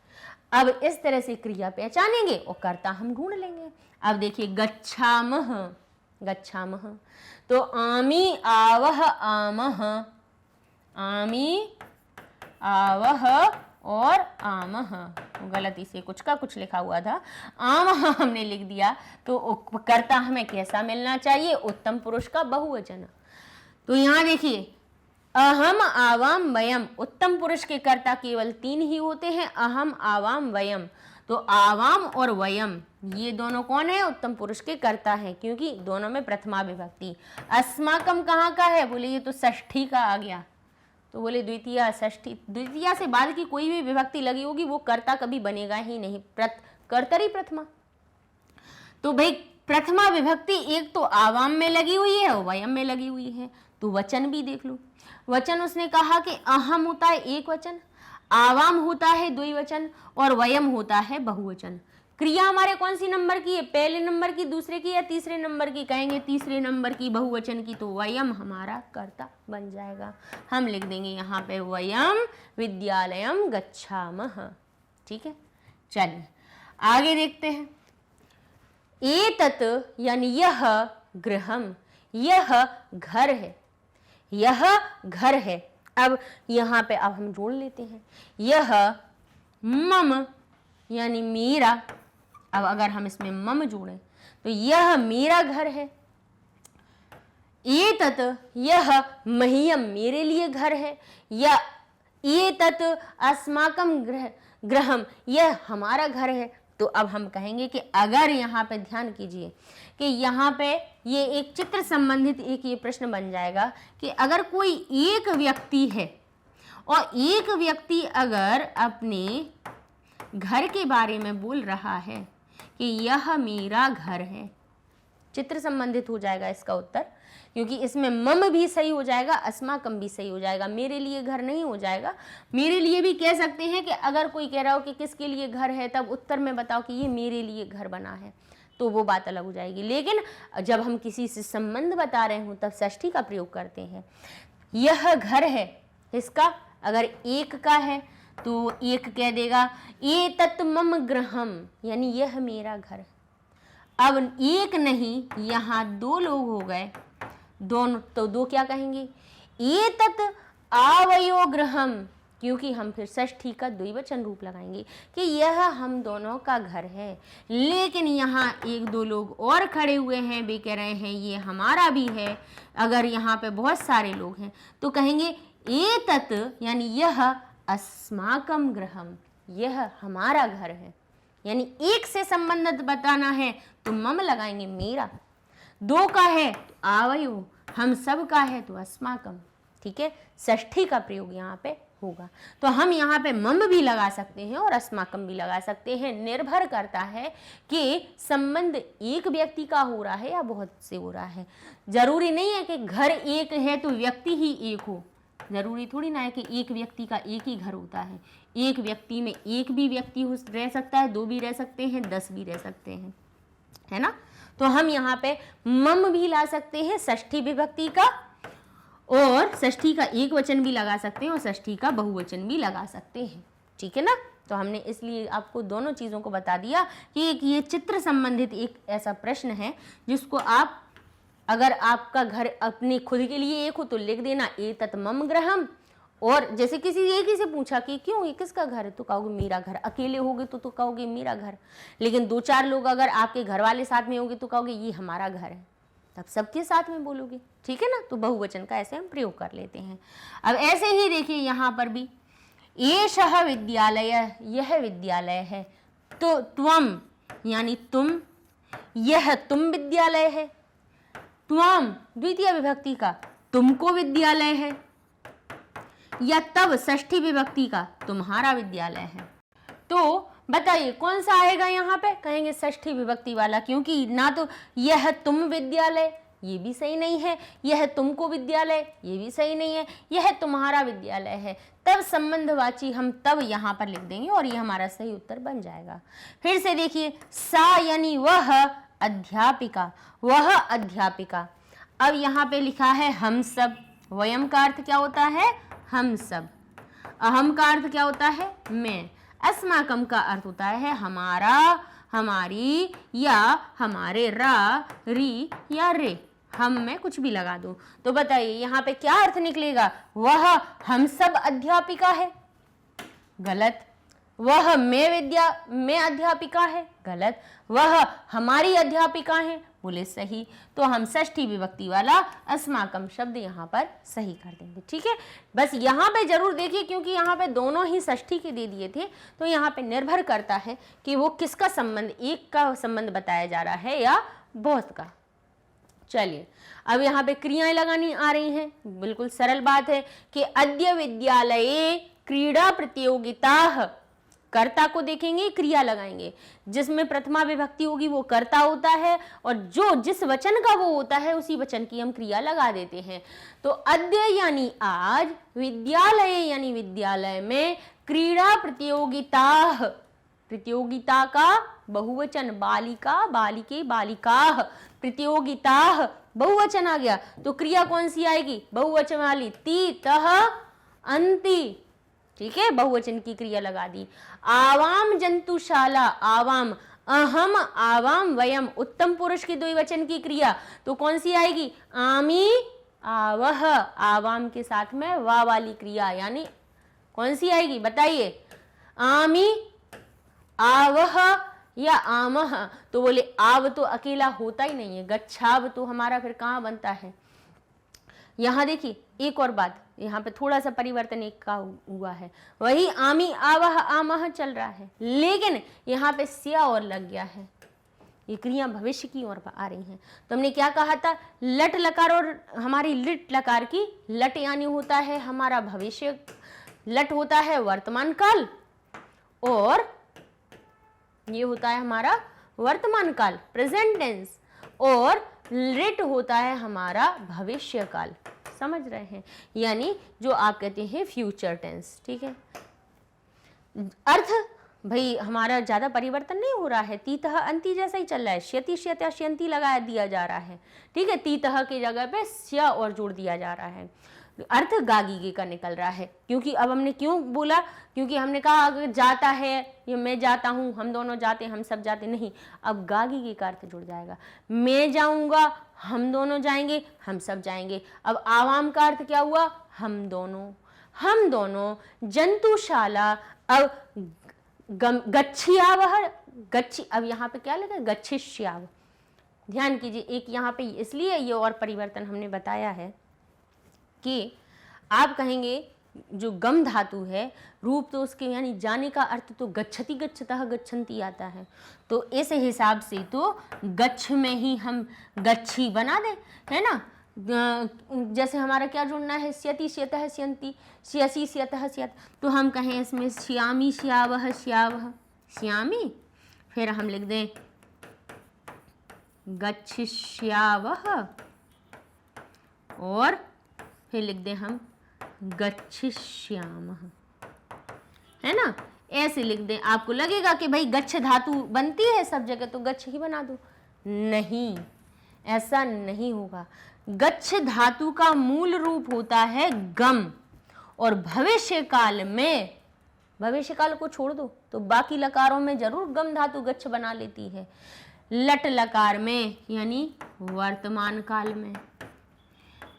अब इस तरह से क्रिया पहचानेंगे और कर्ता हम ढूंढ लेंगे। अब देखिए गच्छामः, गच्छामः तो आमी आवह आमः, आमी आवह और आमः, गलती से कुछ का कुछ लिखा हुआ था, आमः हमने लिख दिया। तो कर्ता हमें कैसा मिलना चाहिए? उत्तम पुरुष का बहुवचन। तो यहाँ देखिए अहम आवाम वयम, उत्तम पुरुष के कर्ता केवल 3 ही होते हैं, अहम आवाम वयम। तो आवाम और वयम ये दोनों कौन है? उत्तम पुरुष के कर्ता हैं, क्योंकि दोनों में प्रथमा विभक्ति। अस्माकम कहाँ का है? बोले ये तो षष्ठी का आ गया। तो बोले द्वितीया, षष्ठी, द्वितीया से बाद की कोई भी विभक्ति लगी होगी वो कर्ता कभी बनेगा ही नहीं, कर्तरी प्रथमा। तो भाई प्रथमा विभक्ति एक तो आवाम में लगी हुई है और वयम में लगी हुई है। तो वचन भी देख लो, वचन उसने कहा कि अहम होता है एक वचन, आवाम होता है द्विवचन और वयम होता है बहुवचन। क्रिया हमारे कौन सी नंबर की है? पहले नंबर की, दूसरे की या तीसरे नंबर की? कहेंगे तीसरे नंबर की, बहुवचन की। तो वयम हमारा कर्ता बन जाएगा। हम लिख देंगे यहाँ पे वयम विद्यालयम गच्छामः। ठीक है, चलिए आगे देखते हैं। एतत् यानी यह गृहम, यह घर है, यह घर है। अब यहाँ पे अब हम जोड़ लेते हैं, यह मम यानी मेरा। अब अगर हम इसमें मम जोड़ें तो यह मेरा घर है। एतत् यह मह्यम मेरे लिए घर है, या एतत् अस्माकं गृहम यह हमारा घर है। तो अब हम कहेंगे कि अगर यहाँ पे ध्यान कीजिए कि यहाँ पे ये एक चित्र संबंधित एक ये प्रश्न बन जाएगा कि अगर कोई एक व्यक्ति है और एक व्यक्ति अगर अपने घर के बारे में बोल रहा है कि यह मेरा घर है, चित्र संबंधित हो जाएगा इसका उत्तर, क्योंकि इसमें मम भी सही हो जाएगा, अस्माकम भी सही हो जाएगा, मेरे लिए घर नहीं हो जाएगा। मेरे लिए भी कह सकते हैं कि अगर कोई कह रहा हो कि किसके लिए घर है, तब उत्तर में बताओ कि ये मेरे लिए घर बना है, तो वो बात अलग हो जाएगी। लेकिन जब हम किसी से संबंध बता रहे हों तब षष्ठी का प्रयोग करते हैं। यह घर है, इसका अगर एक का है तो एक कह देगा एतत् मम गृहम, यानी यह मेरा घर। अब एक नहीं, यहाँ 2 लोग हो गए, दोनों, तो 2 क्या कहेंगे? एतत् आवयो गृहम, क्योंकि हम फिर षष्ठी का द्विवचन रूप लगाएंगे कि यह हम दोनों का घर है। लेकिन यहाँ 1-2 लोग और खड़े हुए हैं, वे कह रहे हैं ये हमारा भी है। अगर यहाँ पे बहुत सारे लोग हैं तो कहेंगे एतत् यानी यह अस्माकं गृहम, यह हमारा घर है। यानी एक से संबंधित बताना है तो मम लगाएंगे मेरा, 2 का है तो आवयो, हम सब का है तो अस्माकम। ठीक है, षष्ठी का प्रयोग यहाँ पे होगा। तो हम यहाँ पे मम भी लगा सकते हैं और अस्माकम भी लगा सकते हैं, निर्भर करता है कि संबंध एक व्यक्ति का हो रहा है या बहुत से हो रहा है। जरूरी नहीं है कि घर एक है तो व्यक्ति ही एक हो, जरूरी थोड़ी ना है कि एक व्यक्ति का एक ही घर होता है। एक व्यक्ति में एक भी व्यक्ति रह सकता है, 2 भी रह सकते हैं, 10 भी रह सकते हैं, है ना। तो हम यहाँ पे मम भी ला सकते हैं षष्ठी विभक्ति का, और षष्ठी का एक वचन भी लगा सकते हैं और षष्ठी का बहुवचन भी लगा सकते हैं। ठीक है ना। तो हमने इसलिए आपको दोनों चीज़ों को बता दिया कि एक ये चित्र संबंधित एक ऐसा प्रश्न है जिसको आप, अगर आपका घर अपने खुद के लिए एक हो तो लिख देना एतत् मम गृहम, और जैसे किसी एक ही से पूछा कि क्यों ये किसका घर है, तो कहोगे मेरा घर। अकेले होगे तो कहोगे मेरा घर, लेकिन 2-4 लोग अगर आपके घर वाले साथ में होंगे तो कहोगे ये हमारा घर है, तब सबके साथ में बोलोगे। ठीक है ना। तो बहुवचन का ऐसे हम प्रयोग कर लेते हैं। अब ऐसे ही देखिए यहाँ पर भी एषः विद्यालय, यह विद्यालय है, तो त्वम यानी तुम, यह तुम विद्यालय है, त्वम द्वितीय विभक्ति का तुमको विद्यालय है, या तब षष्ठी विभक्ति का तुम्हारा विद्यालय है। तो बताइए कौन सा आएगा यहाँ पे? कहेंगे षष्ठी विभक्ति वाला, क्योंकि ना तो यह तुम विद्यालय ये भी सही नहीं है, यह तुमको विद्यालय ये भी सही नहीं है, यह तुम्हारा विद्यालय है। तब संबंधवाची हम तब यहाँ पर लिख देंगे और ये हमारा सही उत्तर बन जाएगा। फिर से देखिए सा यानी वह अध्यापिका, वह अध्यापिका। अब यहाँ पे लिखा है हम सब, वयम का अर्थ क्या होता है? हम सब। अहम का अर्थ क्या होता है? मैं। अस्माकम का अर्थ होता है हमारा, हमारी या हमारे, रा, री या रे, हम में कुछ भी लगा दो। तो बताइए यहाँ पे क्या अर्थ निकलेगा? वह हम सब अध्यापिका है, गलत। वह मैं अध्यापिका है, गलत। वह हमारी अध्यापिका है, बोले सही। तो हम षष्ठी विभक्ति वाला अस्माकम शब्द यहाँ पर सही कर देंगे, ठीक है। बस यहाँ पे जरूर देखिए, क्योंकि यहाँ पे दोनों ही षष्ठी के दे दिए थे, तो यहाँ पे निर्भर करता है कि वो किसका संबंध, एक का संबंध बताया जा रहा है या बहुत का। चलिए अब यहाँ पे क्रियाएं लगानी आ रही हैं। बिल्कुल सरल बात है कि अद्य विद्यालये क्रीड़ा प्रतियोगिता, कर्ता को देखेंगे, क्रिया लगाएंगे। जिसमें प्रथमा विभक्ति होगी वो कर्ता होता है, और जो जिस वचन का वो होता है उसी वचन की हम क्रिया लगा देते हैं। तो अद्य यानी आज, विद्यालय यानी विद्यालय में, क्रीड़ा प्रतियोगिता, प्रतियोगिता का बहुवचन, बालिका, बालिके, बालिका, प्रतियोगिता बहुवचन आ गया। तो क्रिया कौन सी आएगी? बहुवचन वाली, ती, तह, अंति, ठीक है, बहुवचन की क्रिया लगा दी। आवाम जंतुशाला, आवाम, अहम, आवाम, वयम, उत्तम पुरुष की द्विवचन की क्रिया, तो कौन सी आएगी? आमी, आवह, आवाम के साथ में वा वाली क्रिया, यानी कौन सी आएगी बताइए? आमी, आवह या आमह। तो बोले आव तो अकेला होता ही नहीं है, गच्छाव तो हमारा फिर कहाँ बनता है? यहाँ देखिए एक और बात, यहाँ पे थोड़ा सा परिवर्तन एक का हुआ है। वही आमी, आवह, आमह चल रहा है, लेकिन यहाँ पे स्या और लग गया है। ये क्रिया भविष्य की ओर आ रही हैं। तो हमने क्या कहा था? लट लकार और हमारी लिट लकार की, लट यानी होता है हमारा भविष्य, लट होता है वर्तमान काल, और ये होता है हमारा वर्तमान काल, प्रेजेंट टेंस, और लिट होता है हमारा भविष्य काल। समझ रहे हैं? यानी जो आप कहते हैं फ्यूचर टेंस, ठीक है। अर्थ भाई हमारा ज्यादा परिवर्तन नहीं हो रहा है, तीतः अंति जैसा ही चल रहा है, श्यति, श्यत्या, श्यंति लगा दिया जा रहा है, ठीक है। तीतः की जगह पे स्या और जोड़ दिया जा रहा है। अर्थ गागी का निकल रहा है, क्योंकि अब हमने क्यों बोला? क्योंकि हमने कहा अगर जाता है, ये मैं जाता हूँ, हम दोनों जाते, हम सब जाते, नहीं, अब गागी का अर्थ जुड़ जाएगा। मैं जाऊंगा, हम दोनों जाएंगे, हम सब जाएंगे। अब आवाम का अर्थ क्या हुआ? हम दोनों, हम दोनों। जंतुशाला, अब गच्छियावह, गच्छी, अब यहाँ पे क्या लगा? गच्छिष्याव। ध्यान कीजिए, एक यहाँ पे इसलिए ये और परिवर्तन हमने बताया है कि आप कहेंगे जो गम धातु है, रूप तो उसके यानी जाने का अर्थ तो गच्छति, गच्छतः, गच्छन्ति आता है, तो इस हिसाब से तो गच्छ में ही हम गच्छी बना दें, है ना। जैसे हमारा क्या जुड़ना है? स्यति, स्यतः, स्यन्ति, स्यसि, स्यतः, स्यत, तो हम कहें इसमें श्यामी, श्यावह, श्यावह, श्यामी, फिर हम लिख दें गच्छिष्यावह, और फिर लिख दें हम गच्छिष्यामः, है ना। ऐसे लिख दें। आपको लगेगा कि भाई गच्छ धातु बनती है सब जगह, तो गच्छ ही बना दो, नहीं, ऐसा नहीं होगा। गच्छ धातु का मूल रूप होता है गम, और भविष्य काल में, भविष्य काल को छोड़ दो तो बाकी लकारों में जरूर गम धातु गच्छ बना लेती है। लट लकार में यानी वर्तमान काल में,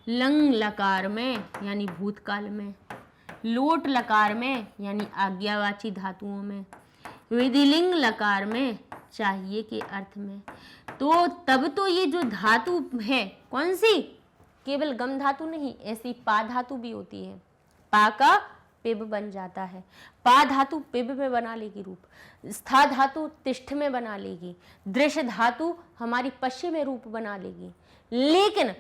लंग लकार में यानी भूतकाल में, लोट लकार में यानी आज्ञावाची धातुओं में, विधिलिंग लकार में चाहिए के अर्थ में। तो तब तो ये जो धातु है कौन सी? केवल गम धातु नहीं, ऐसी पा धातु भी होती है। पा का पिब बन जाता है, पा धातु पिब में बना लेगी रूप, स्था धातु तिष्ठ में बना लेगी, दृश्य धातु हमारी पश्य में रूप बना लेगी, लेकिन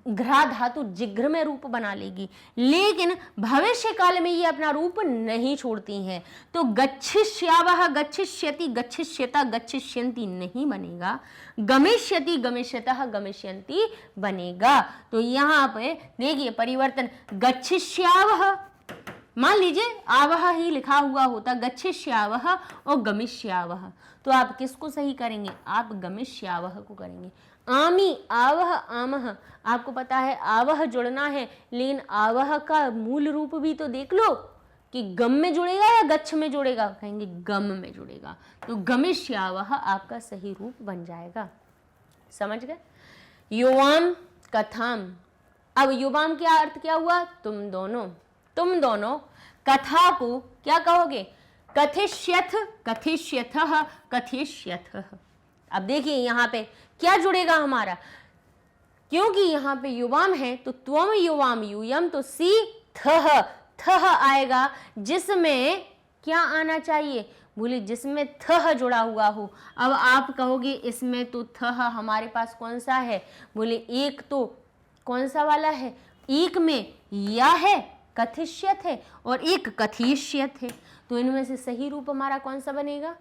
घ्रा धातु जिघ्र में रूप बना लेगी, लेकिन भविष्य काल में ये अपना रूप नहीं छोड़ती हैं। तो गच्छिष्यावः, गच्छिष्यति, गच्छिष्यता, गच्छिष्यन्ति नहीं बनेगा, गमिष्यति, गमिष्यतः, गमिष्यन्ति बनेगा। तो यहाँ पे देखिए परिवर्तन, गच्छिष्यावः, मान लीजिए आवह ही लिखा हुआ होता, गच्छिष्यावः और गमिष्यावः, तो आप किसको सही करेंगे? आप गमिष्यावः को करेंगे। आमी, आवह, आमह, आपको पता है आवह जुड़ना है, लेकिन आवह का मूल रूप भी तो देख लो, कि गम में जुड़ेगा या गच्छ में जुड़ेगा, कहेंगे गम में जुड़ेगा, तो गमिष्यावः आपका सही रूप बन जाएगा। समझ गए? युवाम कथाम, अब युवाम क्या अर्थ क्या हुआ? तुम दोनों, तुम दोनों कथा को क्या कहोगे? कथिष्यथ, कथिष्यथः, कथिष्यथः। अब देखिए यहाँ पे क्या जुड़ेगा हमारा, क्योंकि यहाँ पे युवाम है तो त्वम युवाम यूयम, तो सी थह, थह आएगा, जिसमें क्या आना चाहिए? बोले जिसमें थह जुड़ा हुआ हो। अब आप कहोगे इसमें तो थह हमारे पास कौन सा है? बोले एक तो कौन सा वाला है? एक में या है, कथिष्यत है, और एक कथिष्यत है, तो इनमें से सही रूप हमारा कौन सा बनेगा?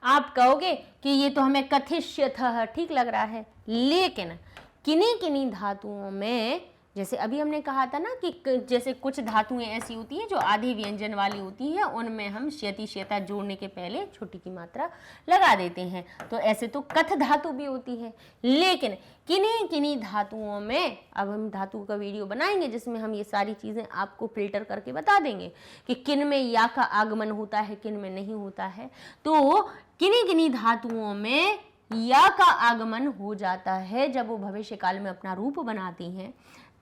आप कहोगे कि ये तो हमें कथिष्यत ठीक लग रहा है, लेकिन किन्हीं किन्हीं धातुओं में, जैसे अभी हमने कहा था ना कि जैसे कुछ धातुएं ऐसी होती हैं जो आधे व्यंजन वाली होती हैं, उनमें हम श्यति श्यता जोड़ने के पहले छोटी की मात्रा लगा देते हैं, तो ऐसे तो कथ धातु भी होती है। लेकिन किन्हीं किन्हीं धातुओं में, अब हम धातु का वीडियो बनाएंगे जिसमें हम ये सारी चीज़ें आपको फिल्टर करके बता देंगे कि किन में या का आगमन होता है, किन में नहीं होता है। तो किन्हीं किन्हीं धातुओं में या का आगमन हो जाता है जब वो भविष्य काल में अपना रूप बनाती हैं,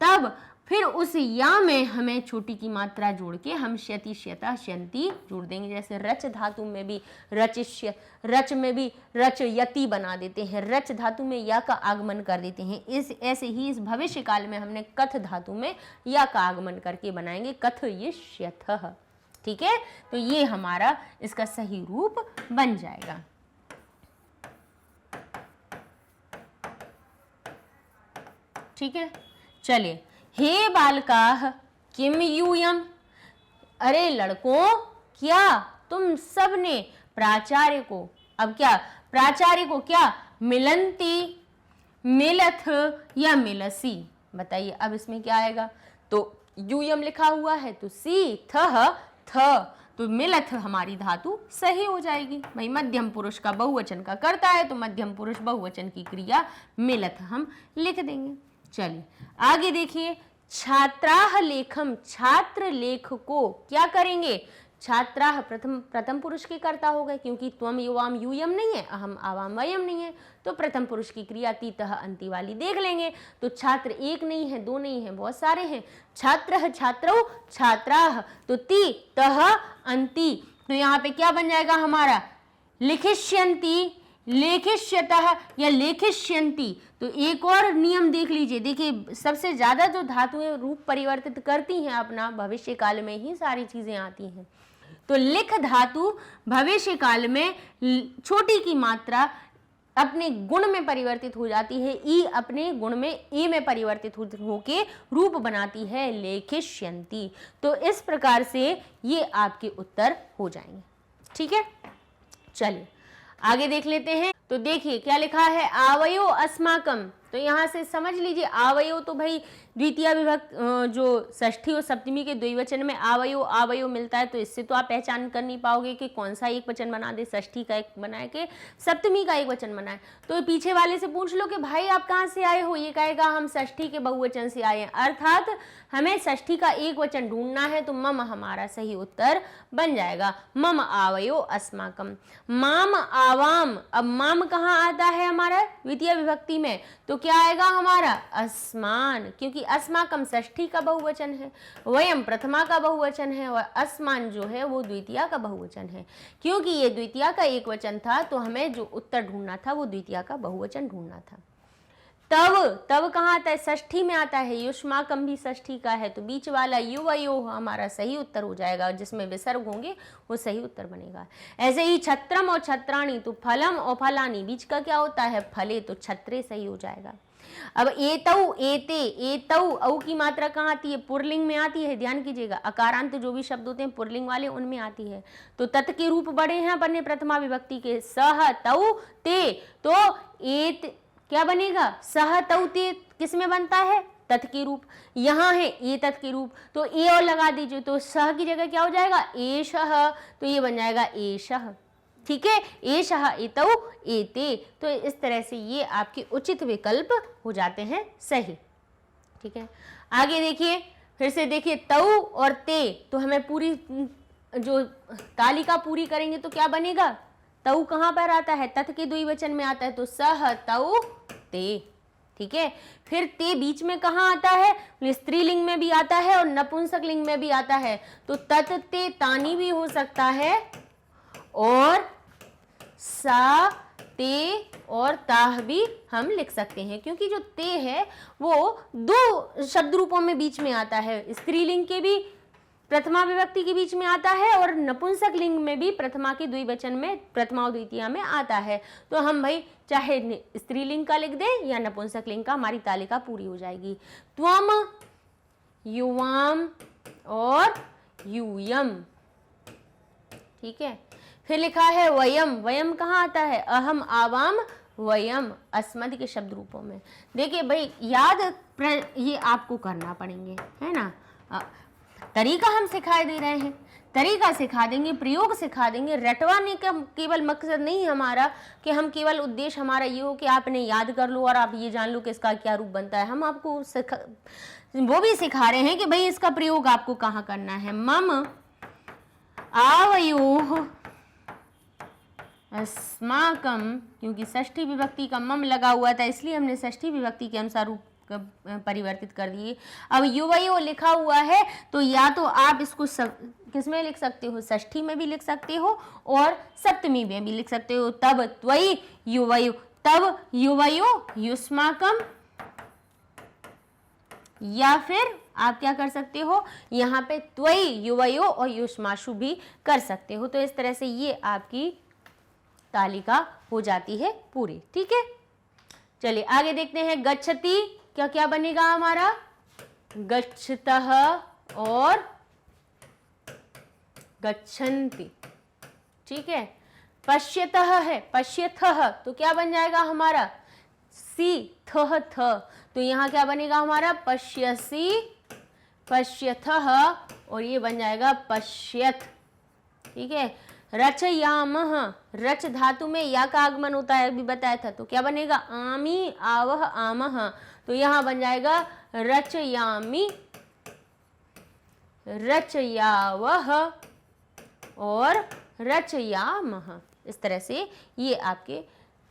तब फिर उस या में हमें छोटी की मात्रा जोड़ के हम श्यति श्यता श्यंती जोड़ देंगे। जैसे रच धातु में भी रचिष्य, रच में भी रच यति बना देते हैं, रच धातु में या का आगमन कर देते हैं। इस ऐसे ही इस भविष्य काल में हमने कथ धातु में या का आगमन करके बनाएंगे कथयिष्यथः। ठीक है, तो ये हमारा इसका सही रूप बन जाएगा। ठीक है, चलिए। हे बालकाः किम यूयम, अरे लड़कों क्या तुम सब ने प्राचार्य को, अब क्या प्राचार्य को क्या मिलंती, मिलथ या मिलसी, बताइए अब इसमें क्या आएगा? तो यूयम लिखा हुआ है तो सी थह थ, तो मिलथ हमारी धातु सही हो जाएगी। भाई मध्यम पुरुष का बहुवचन का करता है तो मध्यम पुरुष बहुवचन की क्रिया मिलथ हम लिख देंगे। चलिए आगे देखिए, छात्राह लेखम, छात्र लेख को क्या करेंगे? छात्राह प्रथम पुरुष की कर्ता हो गए, क्योंकि त्वम युवाम यूयम नहीं है, अहम आवाम वयम नहीं है, तो प्रथम पुरुष की क्रिया तीतः अंति वाली देख लेंगे। तो छात्र एक नहीं है, दो नहीं है, बहुत सारे हैं। छात्रः छात्रौ छात्राः, तो ती तः अंति, तो यहाँ पे क्या बन जाएगा हमारा? लिखिष्यन्ति, लेखिष्यतः या लेखिष्यन्ति। तो एक और नियम देख लीजिए, देखिए सबसे ज्यादा जो धातुएं रूप परिवर्तित करती हैं अपना भविष्य काल में ही सारी चीजें आती हैं। तो लिख धातु भविष्य काल में छोटी की मात्रा अपने गुण में परिवर्तित हो जाती है, ई अपने गुण में ए में परिवर्तित होके रूप बनाती है लेखिष्यन्ति। तो इस प्रकार से ये आपके उत्तर हो जाएंगे। ठीक है, चलिए आगे देख लेते हैं। तो देखिए क्या लिखा है, आवयो अस्माकम, तो यहाँ से समझ लीजिए आवयो तो भाई द्वितीय विभक्त जो षष्ठी और सप्तमी के द्विवचन में आवयो आवयो मिलता है, तो इससे तो आप पहचान कर नहीं पाओगे कि कौन सा एक वचन बना दे, षष्ठी का एक बनाए के सप्तमी का एक वचन बनाए। तो पीछे वाले से पूछ लो कि भाई आप कहाँ से आए हो, ये कहेगा हम षष्ठी के बहुवचन से आए हैं, अर्थात हमें षष्ठी का एक वचन ढूंढना है, तो मम हमारा सही उत्तर बन जाएगा। मम आवयो अस्माकम, माम आवाम, अब माम कहाँ आता है हमारा द्वितीय विभक्ति में, तो क्या आएगा हमारा अस्मान, क्योंकि अस्माकम षष्ठी का बहुवचन है, वयम प्रथमा का बहुवचन है, और अस्मान जो है वो द्वितीया का बहुवचन है। क्योंकि ये द्वितीया का एक वचन था तो हमें जो उत्तर ढूंढना था वो द्वितीया का बहुवचन ढूंढना था। तब कहाँ आता है? षष्ठी में आता है, युष्माकम भी षष्ठी का है, तो बीच वाला युवयो हमारा सही उत्तर हो जाएगा, जिसमें विसर्ग होंगे वो सही उत्तर बनेगा। ऐसे ही छत्रम और छत्राणी, तो फलम और फलानी, बीच का क्या होता है? फले, तो छत्रे सही हो जाएगा। अब एतौ एते, एतौ औ की मात्रा कहाँ आती है? पुरलिंग में आती है, ध्यान कीजिएगा। अकारांत जो भी शब्द होते हैं पुरलिंग वाले उनमें आती है। तो तत् के रूप बड़े हैं अपने प्रथमा विभक्ति के, सह तौ ते, तो एत क्या बनेगा? सह तौ ते किस में बनता है? तत् के रूप। यहाँ है ए तत् के रूप, तो ए और लगा दीजिए, तो सह की जगह क्या हो जाएगा? एषः, तो ये बन जाएगा एषः। ठीक है, एषः एतौ एते, तो इस तरह से ये आपके उचित विकल्प हो जाते हैं सही। ठीक है, आगे देखिए, फिर से देखिए तऊ और ते, तो हमें पूरी जो तालिका पूरी करेंगे तो क्या बनेगा, तऊ कहाँ पर आता है, तत् के द्विवचन में आता है, तो सह तऊ ते। ठीक है, फिर ते बीच में कहाँ आता है, स्त्रीलिंग में भी आता है और नपुंसक लिंग में भी आता है, तो तत् ते तानी भी हो सकता है और सा ते और ताह भी हम लिख सकते हैं, क्योंकि जो ते है वो दो शब्द रूपों में बीच में आता है, स्त्रीलिंग के भी प्रथमा विभक्ति के बीच में आता है और नपुंसक लिंग में भी प्रथमा के द्विवचन में, प्रथमा और द्वितीया में आता है। तो हम भाई चाहे स्त्रीलिंग का लिख दें या नपुंसक लिंग का, हमारी तालिका पूरी हो जाएगी। त्वम, युवाम और यूयम। ठीक है, फिर लिखा है वयम, वयम कहाँ आता है, अहम, आवाम, वयम, अस्मद के शब्द रूपों में। देखिए भाई याद ये आपको करना पड़ेंगे, है ना। तरीका हम सिखा दे रहे हैं, तरीका सिखा देंगे, प्रयोग सिखा देंगे। रटवाने का केवल मकसद नहीं हमारा कि हम केवल उद्देश्य हमारा ये हो कि आपने याद कर लो और आप ये जान लो कि इसका क्या रूप बनता है। हम आपको वो भी सिखा रहे हैं कि भाई इसका प्रयोग आपको कहाँ करना है। मम आवयोः अस्माकम, क्योंकि षष्ठी विभक्ति का मम लगा हुआ था इसलिए हमने षष्ठी विभक्ति के अनुसार रूप परिवर्तित कर दिए। अब युवयो लिखा हुआ है तो या तो आप इसको किसमें लिख सकते हो, षष्ठी में भी लिख सकते हो और सप्तमी में भी लिख सकते हो। तब त्वयि युवयो, तब युवयो युष्माकम, या फिर आप क्या कर सकते हो, यहाँ पे त्वयि युवयो और युष्माशु भी कर सकते हो। तो इस तरह से ये आपकी तालिका हो जाती है पूरी। ठीक है, चलिए आगे देखते हैं। गच्छति, क्या क्या बनेगा हमारा, गच्छतः और गच्छन्ति। ठीक है, पश्यतः है, पश्यथः, तो क्या बन जाएगा हमारा, सी थह थ, तो यहाँ क्या बनेगा हमारा, पश्यसी, पश्यथः, और ये बन जाएगा पश्यत। ठीक है, रचयामः, रच धातु में या का आगमन होता है, अभी बताया था, तो क्या बनेगा, आमी, आवह, आमह, तो यहाँ बन जाएगा रचयामी, रचयावह और रचयामह। इस तरह से ये आपके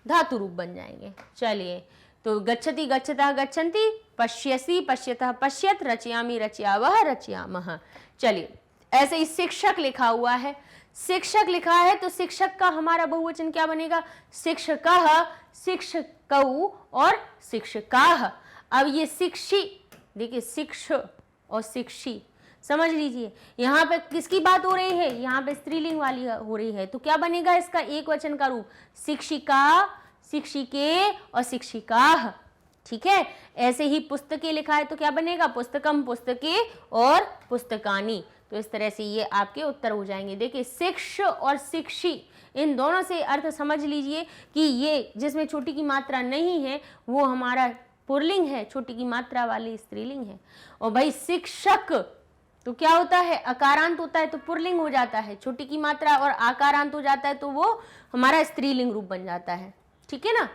धातु रूप बन जाएंगे। चलिए, तो गच्छति गच्छतः गच्छन्ति, पश्यसि पश्यतः पश्यत, रचयामि रचयावह रचयामः। चलिए, ऐसे ही शिक्षक लिखा हुआ है, शिक्षक लिखा है तो शिक्षक का हमारा बहुवचन क्या बनेगा, शिक्षकः, शिक्षकौ और शिक्षकाः। अब ये शिक्षी, देखिए शिक्ष और शिक्षी, समझ लीजिए यहाँ पे किसकी बात हो रही है, यहाँ पे स्त्रीलिंग वाली हो रही है, तो क्या बनेगा इसका एक वचन का रूप, शिक्षिका, शिक्षिके और शिक्षिकाः। ठीक है, ऐसे ही पुस्तकें लिखा है तो क्या बनेगा, पुस्तकम, पुस्तके और पुस्तकानी। तो इस तरह से ये आपके उत्तर हो जाएंगे। देखिए शिक्ष और शिक्षी, इन दोनों से अर्थ समझ लीजिए कि ये जिसमें छोटी की मात्रा नहीं है वो हमारा पुल्लिंग है, छोटी की मात्रा वाली स्त्रीलिंग है। और भाई शिक्षक तो क्या होता है, अकारांत होता है तो पुल्लिंग हो जाता है, छोटी की मात्रा और आकारांत हो जाता है तो वो हमारा स्त्रीलिंग रूप बन जाता है। ठीक है ना।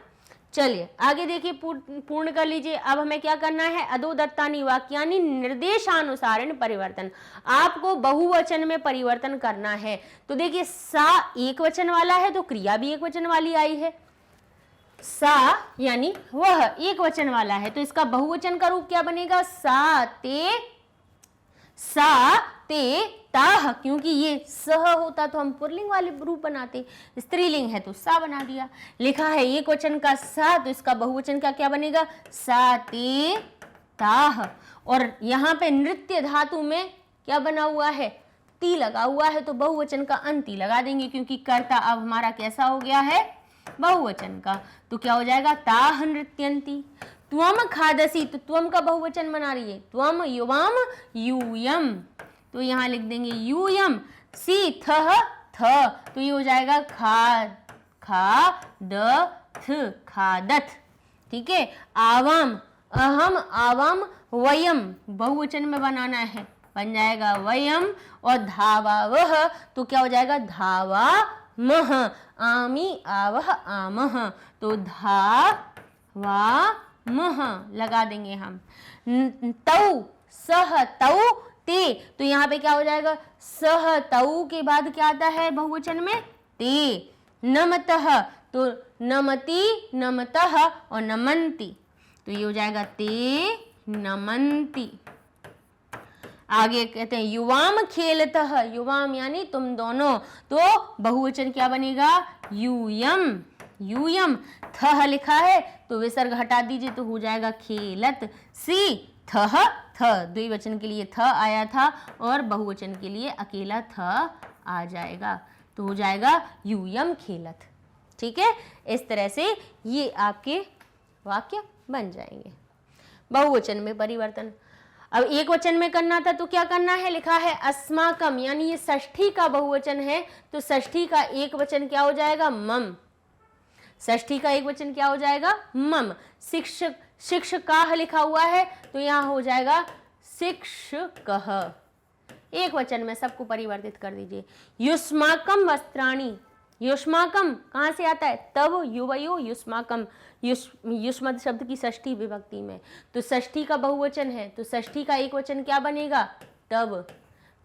चलिए आगे देखिए, पूर्ण कर लीजिए। अब हमें क्या करना है, अधोदत्तानि वाक्यानि निर्देशानुसारेण परिवर्तन, आपको बहुवचन में परिवर्तन करना है। तो देखिए सा एक वचन वाला है तो क्रिया भी एक वचन वाली आई है, सा यानी वह एक वचन वाला है तो इसका बहुवचन का रूप क्या बनेगा, सा ते ताह, क्योंकि ये सह होता तो हम पुल्लिंग वाले रूप बनाते, स्त्रीलिंग है तो सा बना दिया। लिखा है एक वचन का सा तो इसका बहुवचन का क्या बनेगा, सा ते ताह। और यहाँ पे नृत्य धातु में क्या बना हुआ है, ती लगा हुआ है तो बहुवचन का अंति लगा देंगे, क्योंकि कर्ता अब हमारा कैसा हो गया है, बहुवचन का। तो क्या हो जाएगा, ताह नृत्यंती। त्वम खादसी, तो त्वम का बहुवचन बना रही है, त्वम युवाम यूयम, तो यहाँ लिख देंगे यूयम। सी थह थ, तो ये हो जाएगा खादथ। ठीक है, आवाम, अहम, आवाम, वयम, बहुवचन में बनाना है, बन जाएगा वयम। और धावावह, तो क्या हो जाएगा, धावामह। आमी, आवह, आमह, तो धावामह लगा देंगे हम। तौ सह तौ ते, तो यहाँ पे क्या हो जाएगा, सह तौ के बाद क्या आता है बहुवचन में, ते। नमतः, तो नमति, नमतः और नमन्ति, तो ये हो जाएगा ते नमन्ति। आगे कहते हैं युवाम खेलतः, युवाम यानी तुम दोनों, तो बहुवचन क्या बनेगा, यूयम, यूयम। थह लिखा है तो विसर्ग हटा दीजिए तो हो जाएगा खेलत, सी थह, थ द्विवचन के लिए थ आया था और बहुवचन के लिए अकेला थ आ जाएगा, तो हो जाएगा यूयम खेलत। ठीक है, इस तरह से ये आपके वाक्य बन जाएंगे। बहुवचन में परिवर्तन। अब एक वचन में करना था तो क्या करना है, लिखा है अस्माकम, यानी ये षष्ठी का बहुवचन है तो षष्ठी का एक वचन क्या हो जाएगा, मम। षष्ठी का एक वचन क्या हो जाएगा, मम। शिक्षक, शिक्षकाः लिखा हुआ है तो यहाँ हो जाएगा शिक्षकः। एक वचन में सबको परिवर्तित कर दीजिए। युष्माकम वस्त्राणि, युष्माकम कहाँ से आता है, तब युवयो युष्माकम, युष्मद शब्द की षष्ठी विभक्ति में, तो षष्ठी का बहुवचन है तो षष्ठी का एक वचन क्या बनेगा, तब।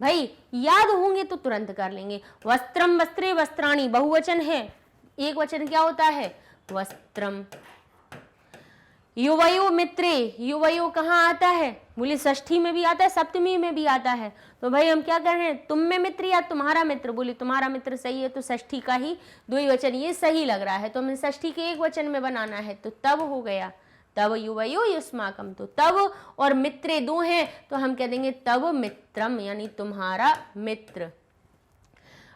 भाई याद होंगे तो तुरंत कर लेंगे। वस्त्रम वस्त्रे वस्त्राणि बहुवचन है, एक वचन क्या होता है, वस्त्रम। युवयो मित्रे, युवयो कहाँ आता है, बोले षष्ठी में भी आता है सप्तमी में भी आता है, तो भाई हम क्या कर रहे हैं, तुम में मित्र या तुम्हारा मित्र, बोले तुम्हारा मित्र सही है तो षष्ठी का ही द्विवचन ये सही लग रहा है तो हमें षष्ठी के एक वचन में बनाना है, तो तब हो गया, तब युवयो युष्माकम, तो तब और मित्रे दो हैं तो हम कह देंगे तब मित्रम, यानी तुम्हारा मित्र।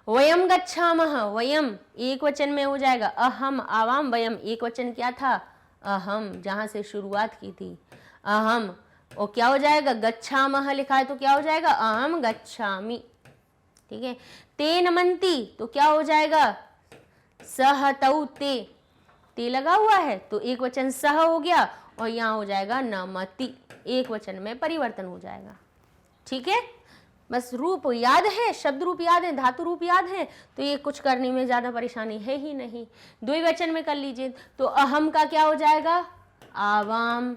वयम गच्छामः, वयम एक वचन में हो जाएगा, अहम आवाम वयम, एक वचन क्या था, अहम, जहां से शुरुआत की थी अहम, और क्या हो जाएगा, गच्छामः लिखा है तो क्या हो जाएगा, अहम गच्छामि। ठीक है, ते नमन्ति तो क्या हो जाएगा, सह तौ ते, ते लगा हुआ है तो एक वचन सह हो गया और यहाँ हो जाएगा नमति, एक वचन में परिवर्तन हो जाएगा। ठीक है, बस रूप याद है, शब्द रूप याद है, धातु रूप याद है, तो ये कुछ करने में ज्यादा परेशानी है ही नहीं। द्विवचन में कर लीजिए तो अहम का क्या हो जाएगा, आवाम।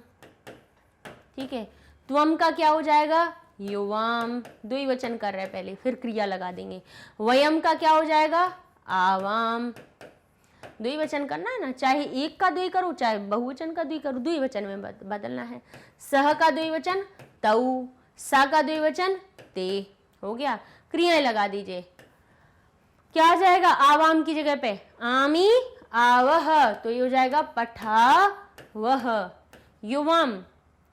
ठीक है, त्वम का क्या हो जाएगा, युवाम, द्विवचन कर रहे हैं पहले फिर क्रिया लगा देंगे। वयम का क्या हो जाएगा, आवाम, द्विवचन करना है ना, चाहे एक का द्वि करो चाहे बहुवचन का द्वि करो, द्विवचन में बदलना है। सह का द्विवचन तऊ, सा का द्विवचन ते, हो गया। क्रियाएं लगा दीजिए, क्या आ जाएगा, आवाम की जगह पे आमी आवह, तो ये हो जाएगा पठा वह। युवाम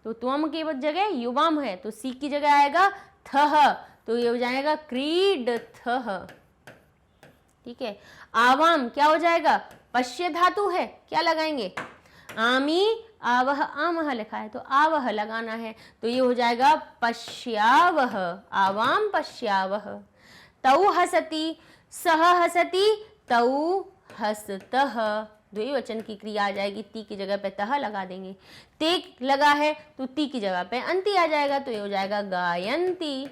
तो त्वम की जगह युवाम है तो सी की जगह आएगा थह, तो ये हो जाएगा क्रीड थह। ठीक है, आवाम क्या हो जाएगा, पश्य धातु है, क्या लगाएंगे, आमी आवह, आमह लिखा है तो आवह लगाना है, तो ये हो जाएगा पश्यावह, आवाम पश्यावह। तौ हसति, सह हसति, तौ हसतः, द्विवचन की क्रिया आ जाएगी, ती की जगह पे तह लगा देंगे। ते लगा है तो ती की जगह पे अंति आ जाएगा, तो ये हो जाएगा गायंती।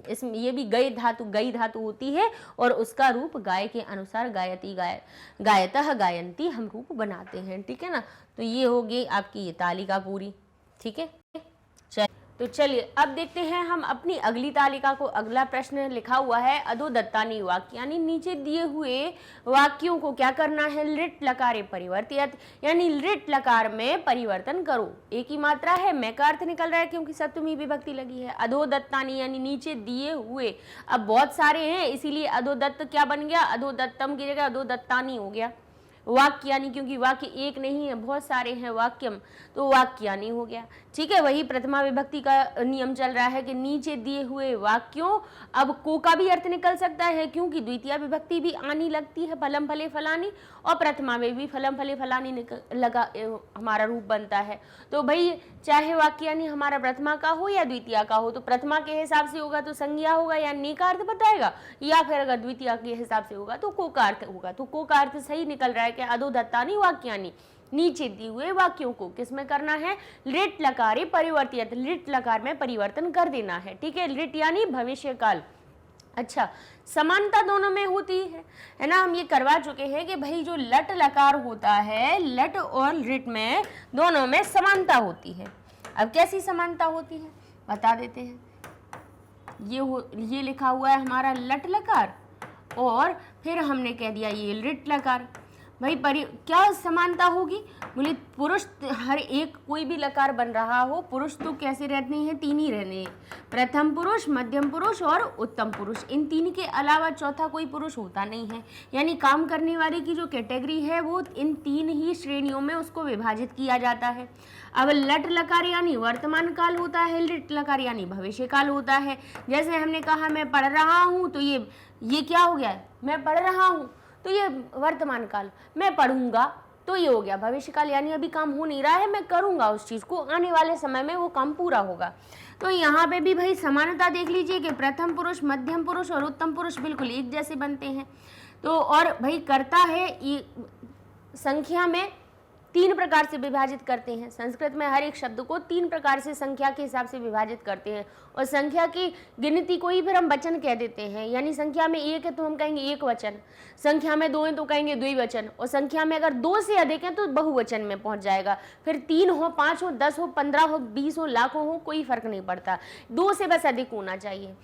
इसमें ये भी गई धातु होती है और उसका रूप गाय के अनुसार गायती, गायतः गायंती हम रूप बनाते हैं। ठीक है ना, तो ये होगी आपकी ये तालिका पूरी। ठीक है, तो चलिए अब देखते हैं हम अपनी अगली तालिका को। अगला प्रश्न लिखा हुआ है अधोदत्तानि वाक्य, यानी नीचे दिए हुए वाक्यों को क्या करना है, लिट लकारे परिवर्तित, यानी लिट लकार में परिवर्तन करो। एक ही मात्रा है, मैं का अर्थ निकल रहा है क्योंकि सप्तमी विभक्ति लगी है। अधोदत्तानि यानी नीचे दिए हुए, अब बहुत सारे हैं इसीलिए अधोदत्त क्या बन गया, अधोदत्तम की जगह अधोदत्तानि हो गया। वाक्यानि क्योंकि वाक्य एक नहीं है बहुत सारे हैं, वाक्यम तो वाक्यानि हो गया। ठीक है, वही प्रथमा विभक्ति का नियम चल रहा है कि नीचे दिए हुए वाक्यों, अब को का भी अर्थ निकल सकता है क्योंकि द्वितीय विभक्ति भी आनी लगती है, फलम फले फलानी, और प्रथमा में भी फलम फले फलानी लगा हमारा रूप बनता है। तो भाई चाहे वाक्यानि हमारा प्रथमा का हो या द्वितीय का हो, तो प्रथमा के हिसाब से होगा तो संज्ञा होगा या नी का अर्थ बताएगा, या फिर अगर द्वितीय के हिसाब से होगा तो को का अर्थ होगा। तो को का अर्थ सही निकल रहा है कि अधोदत्तानि वाक्यानि, नीचे दिए हुए वाक्यों को किसमें करना है, लिट लकारे परिवर्तित, लिट लकार में परिवर्तन कर देना है। ठीक है, लिट यानी भविष्य काल। अच्छा, समानता दोनों में होती है ना, हम ये करवा चुके हैं कि भाई जो लट लकार होता है, लट और लिट में दोनों में समानता होती है। अब कैसी समानता होती है, बता देते हैं। ये लिखा हुआ है हमारा लट लकार और फिर हमने कह दिया ये लिट लकार। भाई क्या समानता होगी? बोले पुरुष हर एक कोई भी लकार बन रहा हो, पुरुष तो कैसे रहते हैं? तीन ही रहने हैं, प्रथम पुरुष, मध्यम पुरुष और उत्तम पुरुष। इन तीन के अलावा चौथा कोई पुरुष होता नहीं है। यानी काम करने वाले की जो कैटेगरी है वो इन तीन ही श्रेणियों में उसको विभाजित किया जाता है। अब लट लकार यानी वर्तमान काल होता है, लिट लकार यानी भविष्य काल होता है। जैसे हमने कहा मैं पढ़ रहा हूँ, तो ये क्या हो गया? मैं पढ़ रहा हूँ तो ये वर्तमान काल, मैं पढ़ूंगा तो ये हो गया भविष्य काल, यानी अभी काम हो नहीं रहा है, मैं करूंगा उस चीज को, आने वाले समय में वो काम पूरा होगा। तो यहाँ पे भी भाई समानता देख लीजिए कि प्रथम पुरुष, मध्यम पुरुष और उत्तम पुरुष बिल्कुल एक जैसे बनते हैं। तो और भाई कर्ता है ये संख्या में 3 प्रकार से विभाजित करते हैं। संस्कृत में हर एक शब्द को 3 प्रकार से संख्या के हिसाब से विभाजित करते हैं। और संख्या की गिनती को ही फिर हम वचन कह देते हैं। यानी संख्या में 1 है तो हम कहेंगे एक वचन, संख्या में 2 है तो कहेंगे द्विवचन, और संख्या में अगर 2 से अधिक है तो बहुवचन में पहुंच जाएगा। फिर 3 हो, 5 हो, 10 हो, 15 हो, 20 हो, लाखों हो, कोई फर्क नहीं पड़ता, 2 से बस अधिक होना चाहिए।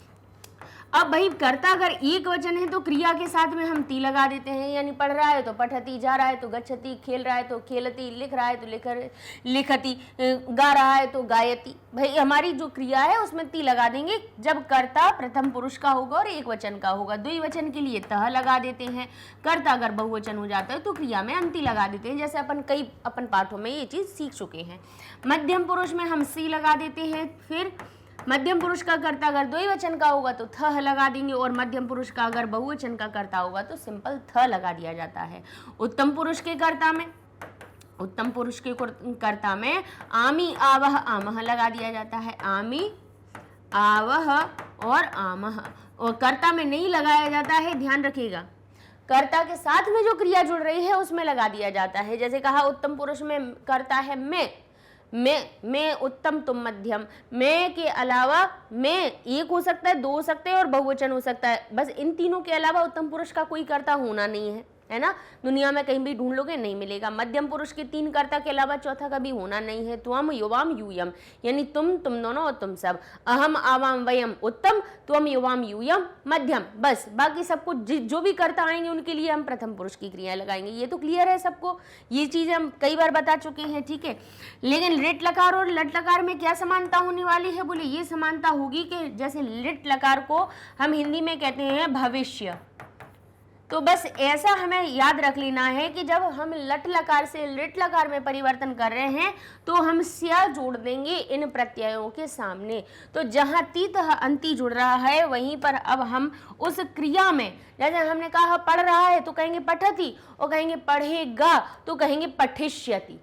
अब भाई कर्ता अगर एक वचन है तो क्रिया के साथ में हम ती लगा देते हैं। यानी पढ़ रहा है तो पठती, जा रहा है तो गच्छति, खेल रहा है तो खेलती, लिख रहा है तो लिखती, गा रहा है तो गायती। भाई हमारी जो क्रिया है उसमें ती लगा देंगे जब कर्ता प्रथम पुरुष का होगा और एक वचन का होगा। द्विवचन के लिए तह लगा देते हैं। कर्ता अगर बहुवचन हो जाता है तो क्रिया में अंति लगा देते हैं, जैसे अपन पाठों में ये चीज सीख चुके हैं। मध्यम पुरुष में हम सी लगा देते हैं। फिर मध्यम पुरुष का कर्ता अगर द्विवचन का होगा तो थ लगा देंगे, और मध्यम पुरुष का अगर बहुवचन का कर्ता होगा तो सिंपल थ लगा दिया जाता है। उत्तम पुरुष के कर्ता में आमी, आवह, आमह लगा दिया जाता है। आमी, आवह और आमह, और कर्ता में नहीं लगाया जाता है, ध्यान रखिएगा। कर्ता के साथ में जो क्रिया जुड़ रही है उसमें लगा दिया जाता है। जैसे कहा उत्तम पुरुष में कर्ता है मैं उत्तम तुम मध्यम। मैं के अलावा मैं एक हो सकता है, 2 हो सकते हैं और बहुवचन हो सकता है। बस इन तीनों के अलावा उत्तम पुरुष का कोई कर्ता होना नहीं है ना? दुनिया में कहीं भी ढूंढ लोगे नहीं मिलेगा। मध्यम पुरुष के 3 कर्ता के अलावा चौथा कभी होना नहीं है। त्वम, युवाम, यूयम, यानी तुम दोनों और तुम सब। अहम, आवाम, वयम उत्तम, त्वम, युवाम, यूयम मध्यम। बस बाकी सबको जो भी कर्ता आएंगे उनके लिए हम प्रथम पुरुष की क्रिया लगाएंगे। ये तो क्लियर है सबको, ये चीजें हम कई बार बता चुके हैं, ठीक है। लेकिन लिट लकार और लट लकार में क्या समानता होने वाली है? बोले ये समानता होगी कि जैसे लिट लकार को हम हिंदी में कहते हैं भविष्य, तो बस ऐसा हमें याद रख लेना है कि जब हम लट लकार से लिट लकार में परिवर्तन कर रहे हैं तो हम स्या जोड़ देंगे इन प्रत्ययों के सामने। तो जहां तीत अंति जुड़ रहा है वहीं पर अब हम उस क्रिया में, जैसे हमने कहा पढ़ रहा है तो कहेंगे पठती, और कहेंगे पढ़ेगा तो कहेंगे पठिष्यति।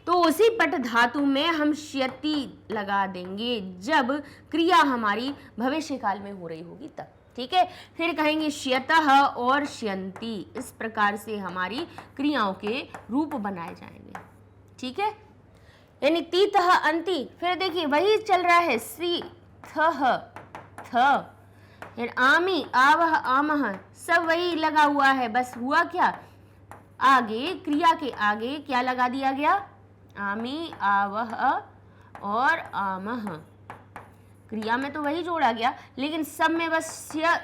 तो उसी पट धातु में हम श्यति लगा देंगे जब क्रिया हमारी भविष्य काल में हो रही होगी तब, ठीक है। फिर कहेंगे श्यतः और श्यन्ति। इस प्रकार से हमारी क्रियाओं के रूप बनाए जाएंगे, ठीक है। यानी तीतः अंति, फिर देखिए वही चल रहा है, सी थह थ, आमी, आवह, आमह, सब वही लगा हुआ है। बस हुआ क्या, आगे क्रिया के आगे क्या लगा दिया गया? आमी, आवह और आमह। क्रिया में तो वही जोड़ा गया, लेकिन सब में बस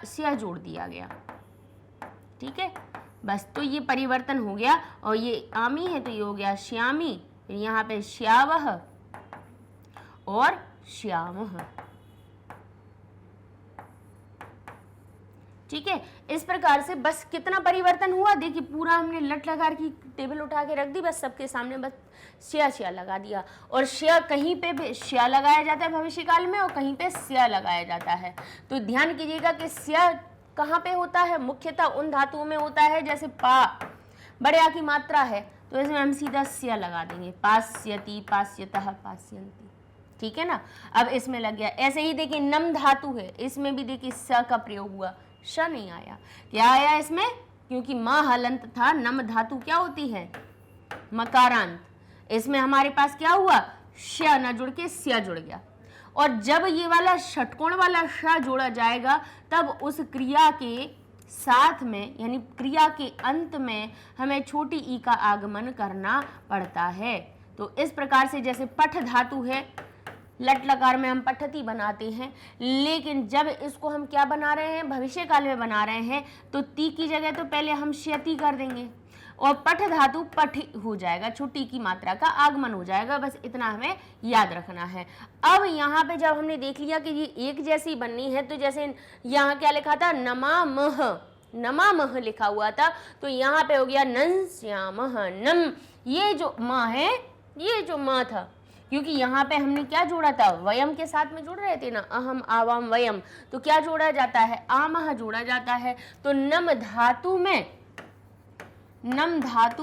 स्या जोड़ दिया गया, ठीक है। बस तो ये परिवर्तन हो गया, और ये आमी है तो ये हो गया श्यामी, फिर यहाँ पे श्यावह और श्यामह, ठीक है। इस प्रकार से बस कितना परिवर्तन हुआ देखिए, पूरा हमने लट लकार की टेबल उठा के रख दी, बस सबके सामने बस श्या लगा दिया। और श्या कहीं पे भी श्या लगाया जाता है भविष्य काल में, और कहीं पे स्या लगाया जाता है। तो ध्यान कीजिएगा कि स्या कहाँ पे होता है? मुख्यतः उन धातुओं में होता है जैसे पा, बड़े आ की मात्रा है तो इसमें हम सीधा स्या लगा देंगे, पास्यति, पास्यतः, पास्यन्ति, ठीक है ना। अब इसमें लग गया। ऐसे ही देखिए नम धातु है, इसमें भी देखिए स का प्रयोग हुआ, श नहीं आया। क्या आया इसमें? क्योंकि म हलंत था, नम धातु क्या होती है? मकारांत। इसमें हमारे पास क्या हुआ? श न जुड़ के स्या जुड़ गया। और जब ये वाला षटकोण वाला श जोड़ा जाएगा तब उस क्रिया के साथ में, यानी क्रिया के अंत में हमें छोटी ई का आगमन करना पड़ता है। तो इस प्रकार से जैसे पठ धातु है, लट लकार में हम पठती बनाते हैं, लेकिन जब इसको हम क्या बना रहे हैं, भविष्य काल में बना रहे हैं, तो ती की जगह तो पहले हम श्यति कर देंगे और पठ धातु पठ हो जाएगा, छुट्टी की मात्रा का आगमन हो जाएगा। बस इतना हमें याद रखना है। अब यहाँ पे जब हमने देख लिया कि ये एक जैसी बननी है, तो जैसे यहाँ क्या लिखा था, नमामह, नमामह लिखा हुआ था, तो यहाँ पे हो गया नंस्यामः, नम, ये जो माँ है, ये जो माँ था, क्योंकि यहाँ पे हमने क्या जोड़ा था, वयम के साथ में जोड़ रहे थे ना, अहम आवाम वयम, तो क्या जोड़ा जाता है, आमह जोड़ा जाता है। तो नम धातु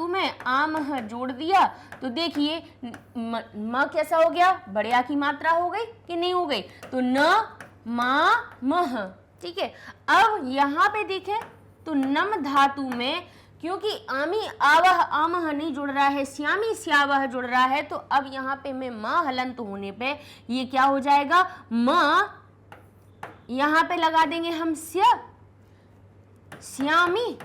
में आमह जोड़ दिया, तो देखिए म कैसा हो गया, बड़े की मात्रा हो गई कि नहीं हो गई, तो न मा मह। ठीक है, अब यहाँ पे देखें तो नम धातु में क्योंकि आमी आवह आमह नहीं जुड़ रहा है, श्यामी श्यावह जुड़ रहा है, तो अब यहाँ पे में माँ हलंत होने पे ये क्या हो जाएगा, माँ, यहाँ पे लगा देंगे हम श्यामी।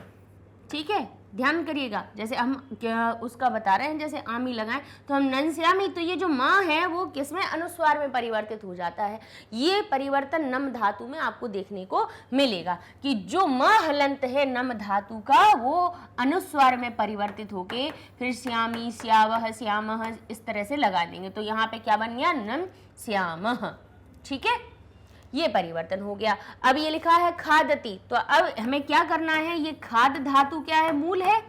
ठीक है, ध्यान करिएगा, जैसे हम क्या उसका बता रहे हैं, जैसे आमी लगाएं तो हम नंस्यामी, तो ये जो माँ है वो किसमें, अनुस्वार में परिवर्तित हो जाता है। ये परिवर्तन नम धातु में आपको देखने को मिलेगा कि जो माँ हलंत है नम धातु का, वो अनुस्वार में परिवर्तित होके फिर श्यामी श्यावह श्यामह इस तरह से लगा देंगे, तो यहाँ पे क्या बन गया, नम श्यामः। ठीक है, ये परिवर्तन हो गया। अब ये लिखा है खादति, तो अब हमें क्या करना है, ये खाद धातु क्या है, मूल है।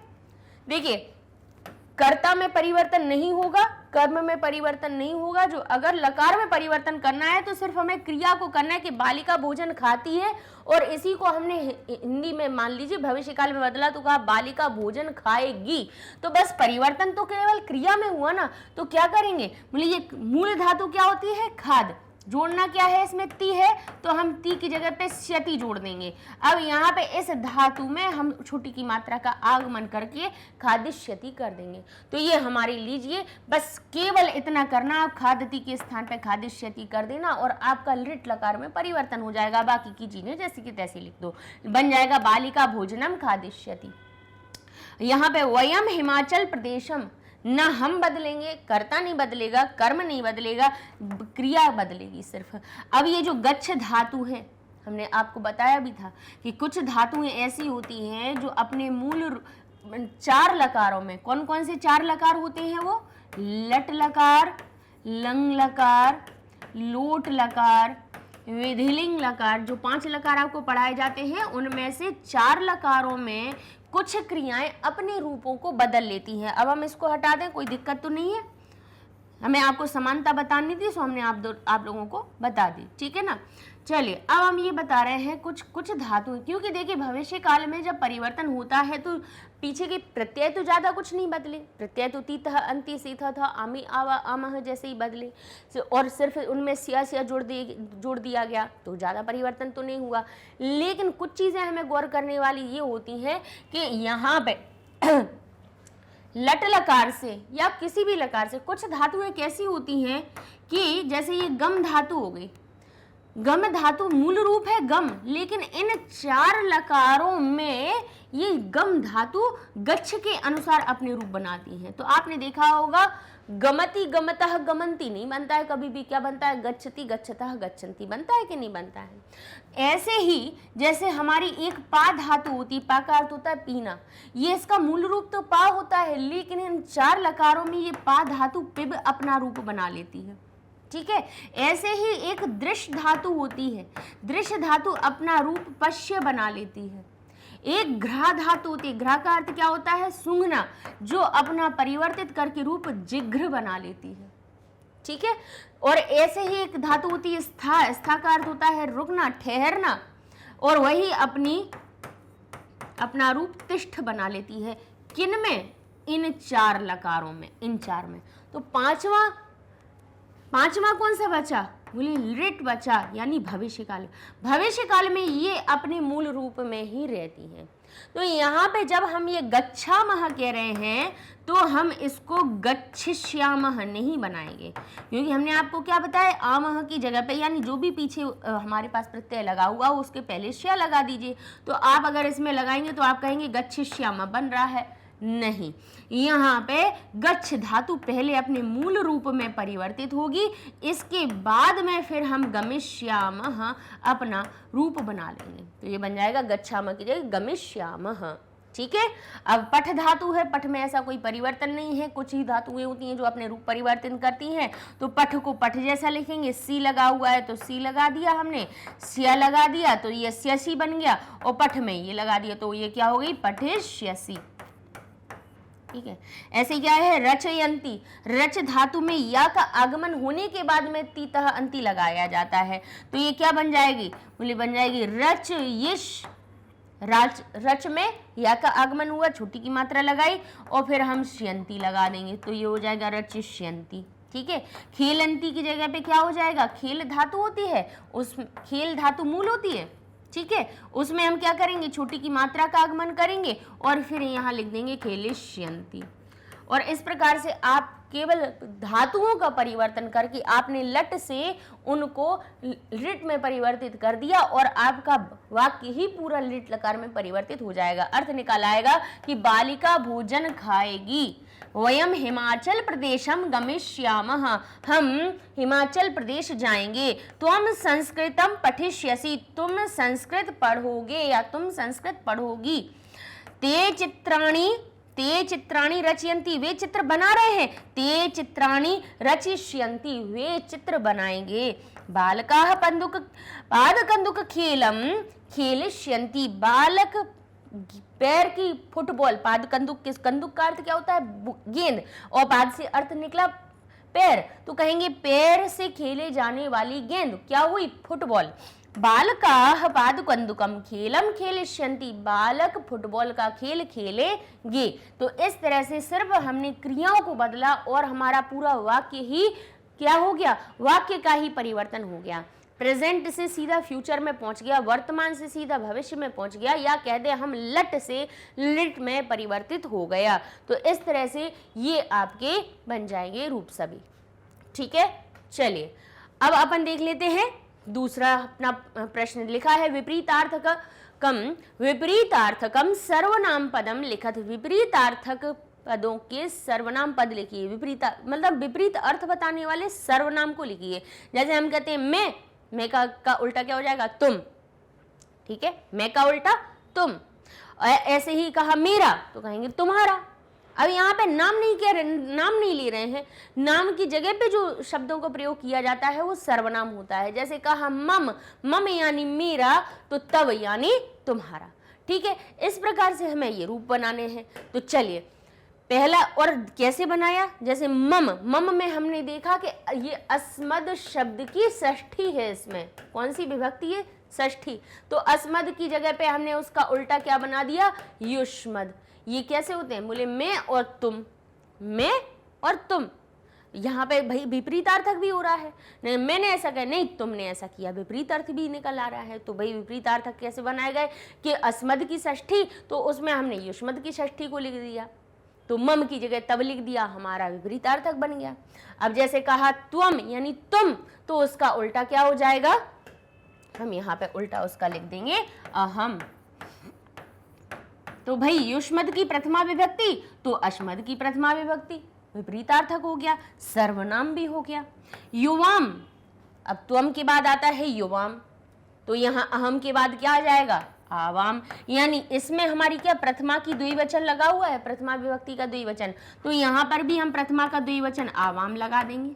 देखिए कर्ता में परिवर्तन नहीं होगा, कर्म में परिवर्तन नहीं होगा, जो अगर लकार में परिवर्तन करना है तो सिर्फ हमें क्रिया को करना है कि बालिका भोजन खाती है, और इसी को हमने हिंदी में मान लीजिए भविष्य काल में बदला तो कहा बालिका भोजन खाएगी, तो बस परिवर्तन तो केवल क्रिया में हुआ ना, तो क्या करेंगे, बोलिए ये मूल धातु क्या होती है, खाद, जोड़ना क्या है, इसमें ती है, तो हम ती की जगह पे श्यति जोड़ देंगे। अब यहाँ पे इस धातु में हम छोटी की मात्रा का आगमन करके खादिष्यति कर देंगे, तो ये हमारी लीजिए, बस केवल इतना करना, आप खादति के स्थान पे खादिष्यति कर देना और आपका लिट लकार में परिवर्तन हो जाएगा। बाकी की चीजें जैसी की तैसी लिख दो, बन जाएगा बालिका भोजनम खादिष्यति। यहाँ पे वयम हिमाचल प्रदेशम, न हम बदलेंगे, कर्ता नहीं बदलेगा, कर्म नहीं बदलेगा, क्रिया बदलेगी सिर्फ। अब ये जो गच्छ धातु है, हमने आपको बताया भी था कि कुछ धातुएं ऐसी होती हैं जो अपने मूल 4 लकारों में, कौन कौन से 4 लकार होते हैं वो, लट लकार, लंग लकार, लोट लकार, विधिलिंग लकार, जो 5 लकार आपको पढ़ाए जाते हैं, उनमें से 4 लकारों में कुछ क्रियाएं अपने रूपों को बदल लेती हैं। अब हम इसको हटा दें, कोई दिक्कत तो नहीं है, हमें आपको समानता बतानी थी, सो हमने आप लोगों को बता दी। ठीक है ना, चलिए अब हम ये बता रहे हैं कुछ धातु, क्योंकि देखिए भविष्य काल में जब परिवर्तन होता है तो पीछे के प्रत्यय तो ज़्यादा कुछ नहीं बदले, प्रत्यय तो तीतः अंति सीथा था, आमी आवा आमह जैसे ही बदले, और सिर्फ उनमें सिया जोड़ दिया गया, तो ज़्यादा परिवर्तन तो नहीं हुआ। लेकिन कुछ चीज़ें हमें गौर करने वाली ये होती हैं कि यहाँ पे लट लकार से या किसी भी लकार से कुछ धातुएं कैसी होती हैं कि जैसे ये गम धातु हो गई, गम धातु मूल रूप है गम, लेकिन इन 4 लकारों में ये गम धातु गच्छ के अनुसार अपने रूप बनाती है। तो आपने देखा होगा गमति गमतः गमंती नहीं बनता है कभी भी, क्या बनता है, गच्छति गच्छतः गच्छन्ति बनता है कि नहीं बनता है। ऐसे ही जैसे हमारी एक पा धातु होती, पा का अर्थ होता है पीना, ये इसका मूल रूप तो पा होता है, लेकिन इन 4 लकारों में ये पा धातु पिब अपना रूप बना लेती है। ठीक है, ऐसे ही एक दृश्य धातु होती है, दृश्य धातु अपना रूप पश्य बना लेती है। एक घ्रा धातु होती है, घ्रा का अर्थ क्या होता है, सूंघना, जो अपना परिवर्तित करके रूप जिघ्र बना लेती है। ठीक है, और ऐसे ही एक धातु होती है स्था, स्था का अर्थ होता है रुकना, ठहरना, और वही अपना रूप तिष्ठ बना लेती है। किन में, इन 4 लकारों में, इन 4 में। तो पांचवा कौन सा बचा, बोलिए लिट बचा, यानी भविष्य काल। भविष्य काल में ये अपने मूल रूप में ही रहती हैं। तो यहाँ पे जब हम ये गच्छामह कह रहे हैं तो हम इसको गच्छिष्यामः नहीं बनाएंगे, क्योंकि हमने आपको क्या बताया, आमह की जगह पे, यानी जो भी पीछे हमारे पास प्रत्यय लगा हुआ उसके पहले श्या लगा दीजिए। तो आप अगर इसमें लगाएंगे तो आप कहेंगे गच्छिष्यामः बन रहा है, नहीं, यहाँ पे गच्छ धातु पहले अपने मूल रूप में परिवर्तित होगी, इसके बाद में फिर हम गमिष्यामः अपना रूप बना लेंगे। तो ये बन जाएगा गच्छामः की जगह गमिष्यामः। ठीक है। अब पठ धातु है, पठ में ऐसा कोई परिवर्तन नहीं है, कुछ ही धातुएं होती हैं जो अपने रूप परिवर्तन करती हैं। तो पठ को पठ जैसा लिखेंगे, सी लगा हुआ है तो सी लगा दिया हमने, स्या लगा दिया तो ये स्यसी बन गया, और पठ में ये लगा दिया तो ये क्या हो गई, पठेष्यसि। ठीक है। ऐसे क्या है, रचयंती, रच धातु में या का आगमन होने के बाद में तीतः अंति लगाया जाता है, तो ये क्या बन जाएगी, बोले बन जाएगी रचयिष। रच में या का आगमन हुआ, छोटी की मात्रा लगाई और फिर हम श्यंती लगा देंगे तो ये हो जाएगा रचिष्यंती। ठीक है। खेलंती की जगह पे क्या हो जाएगा, खेल धातु होती है, उस खेल धातु मूल होती है। ठीक है। उसमें हम क्या करेंगे, छोटी की मात्रा का आगमन करेंगे और फिर यहाँ लिख देंगे खेलिष्यंती। और इस प्रकार से आप केवल धातुओं का परिवर्तन करके आपने लट से उनको लिट में परिवर्तित कर दिया और आपका वाक्य ही पूरा लिट लकार में परिवर्तित हो जाएगा। अर्थ निकाल आएगा कि बालिका भोजन खाएगी, वयम हिमाचल प्रदेशम गमिष्यामः, हम हिमाचल प्रदेश जाएंगे, तुम संस्कृतम पठिष्यसि, तुम संस्कृत पढ़ोगे या तुम संस्कृत पढ़ोगी, ते चित्राणि रचयन्ति, वे चित्र बना रहे हैं, ते चित्राणि रचिष्यन्ति, वे चित्र बनाएंगे, बालकाः पादकन्दुक खेलम खेलिष्यन्ति, बालक पैर की फुटबॉल, पाद कंदुक, किस कंदुक का अर्थ क्या होता है, गेंद, और पाद से अर्थ निकला पैर, तो कहेंगे पैर से खेले जाने वाली गेंद क्या हुई, फुटबॉल। बालकाः पादकन्दुकम खेलम खेलिष्यन्ति, बालक फुटबॉल का खेल खेलेंगे। तो इस तरह से सिर्फ हमने क्रियाओं को बदला और हमारा पूरा वाक्य ही क्या हो गया, वाक्य का ही परिवर्तन हो गया। प्रेजेंट से सीधा फ्यूचर में पहुंच गया, वर्तमान से सीधा भविष्य में पहुंच गया, या कह दे हम लट से लिट में परिवर्तित हो गया। तो इस तरह से ये आपके बन जाएंगे रूप सभी। ठीक है। चलिए अब अपन देख लेते हैं दूसरा अपना प्रश्न लिखा है, विपरीतार्थकम सर्वनाम पदम लिखत, विपरीतार्थक पदों के सर्वनाम पद लिखिए, विपरीत मतलब विपरीत अर्थ बताने वाले सर्वनाम को लिखिए। जैसे हम कहते हैं मैं का उल्टा क्या हो जाएगा, तुम। ठीक है। मैं का उल्टा तुम। ऐसे ही कहा मेरा तो कहेंगे तुम्हारा। अब यहाँ पे नाम नहीं ले रहे हैं, नाम की जगह पे जो शब्दों का प्रयोग किया जाता है वो सर्वनाम होता है। जैसे कहा मम यानी मेरा, तो तव यानी तुम्हारा। ठीक है। इस प्रकार से हमें ये रूप बनाने हैं। तो चलिए पहला, और कैसे बनाया, जैसे मम में हमने देखा कि ये अस्मद शब्द की षष्ठी है, इसमें कौन सी विभक्ति है, षष्ठी। तो अस्मद की जगह पे हमने उसका उल्टा क्या बना दिया, युष्मद। ये कैसे होते हैं, बोले मैं और तुम, मैं और तुम। यहाँ पे भाई विपरीतार्थक भी हो रहा है, नहीं मैंने ऐसा कहा, नहीं तुमने ऐसा किया, विपरीत अर्थ भी निकल आ रहा है। तो भाई विपरीतार्थक कैसे बनाए गए कि अस्मद की षष्ठी, तो उसमें हमने युष्मद की षष्ठी को लिख दिया, तो मम की जगह तब लिख दिया, हमारा विपरीतार्थक बन गया। अब जैसे कहा त्वम यानी तुम, तो उसका उल्टा क्या हो जाएगा, हम यहाँ पे उल्टा उसका लिख देंगे अहम। तो भाई युष्मद की प्रथमा विभक्ति तो अश्मद की प्रथमा विभक्ति, विपरीतार्थक हो गया, सर्वनाम भी हो गया। युवाम, अब त्वम के बाद आता है युवाम, तो यहाँ अहम के बाद क्या आ जाएगा, आवाम। यानी इसमें हमारी क्या प्रथमा की द्विवचन लगा हुआ है, प्रथमा विभक्ति का द्विवचन, तो यहाँ पर भी हम प्रथमा का द्विवचन आवाम लगा देंगे।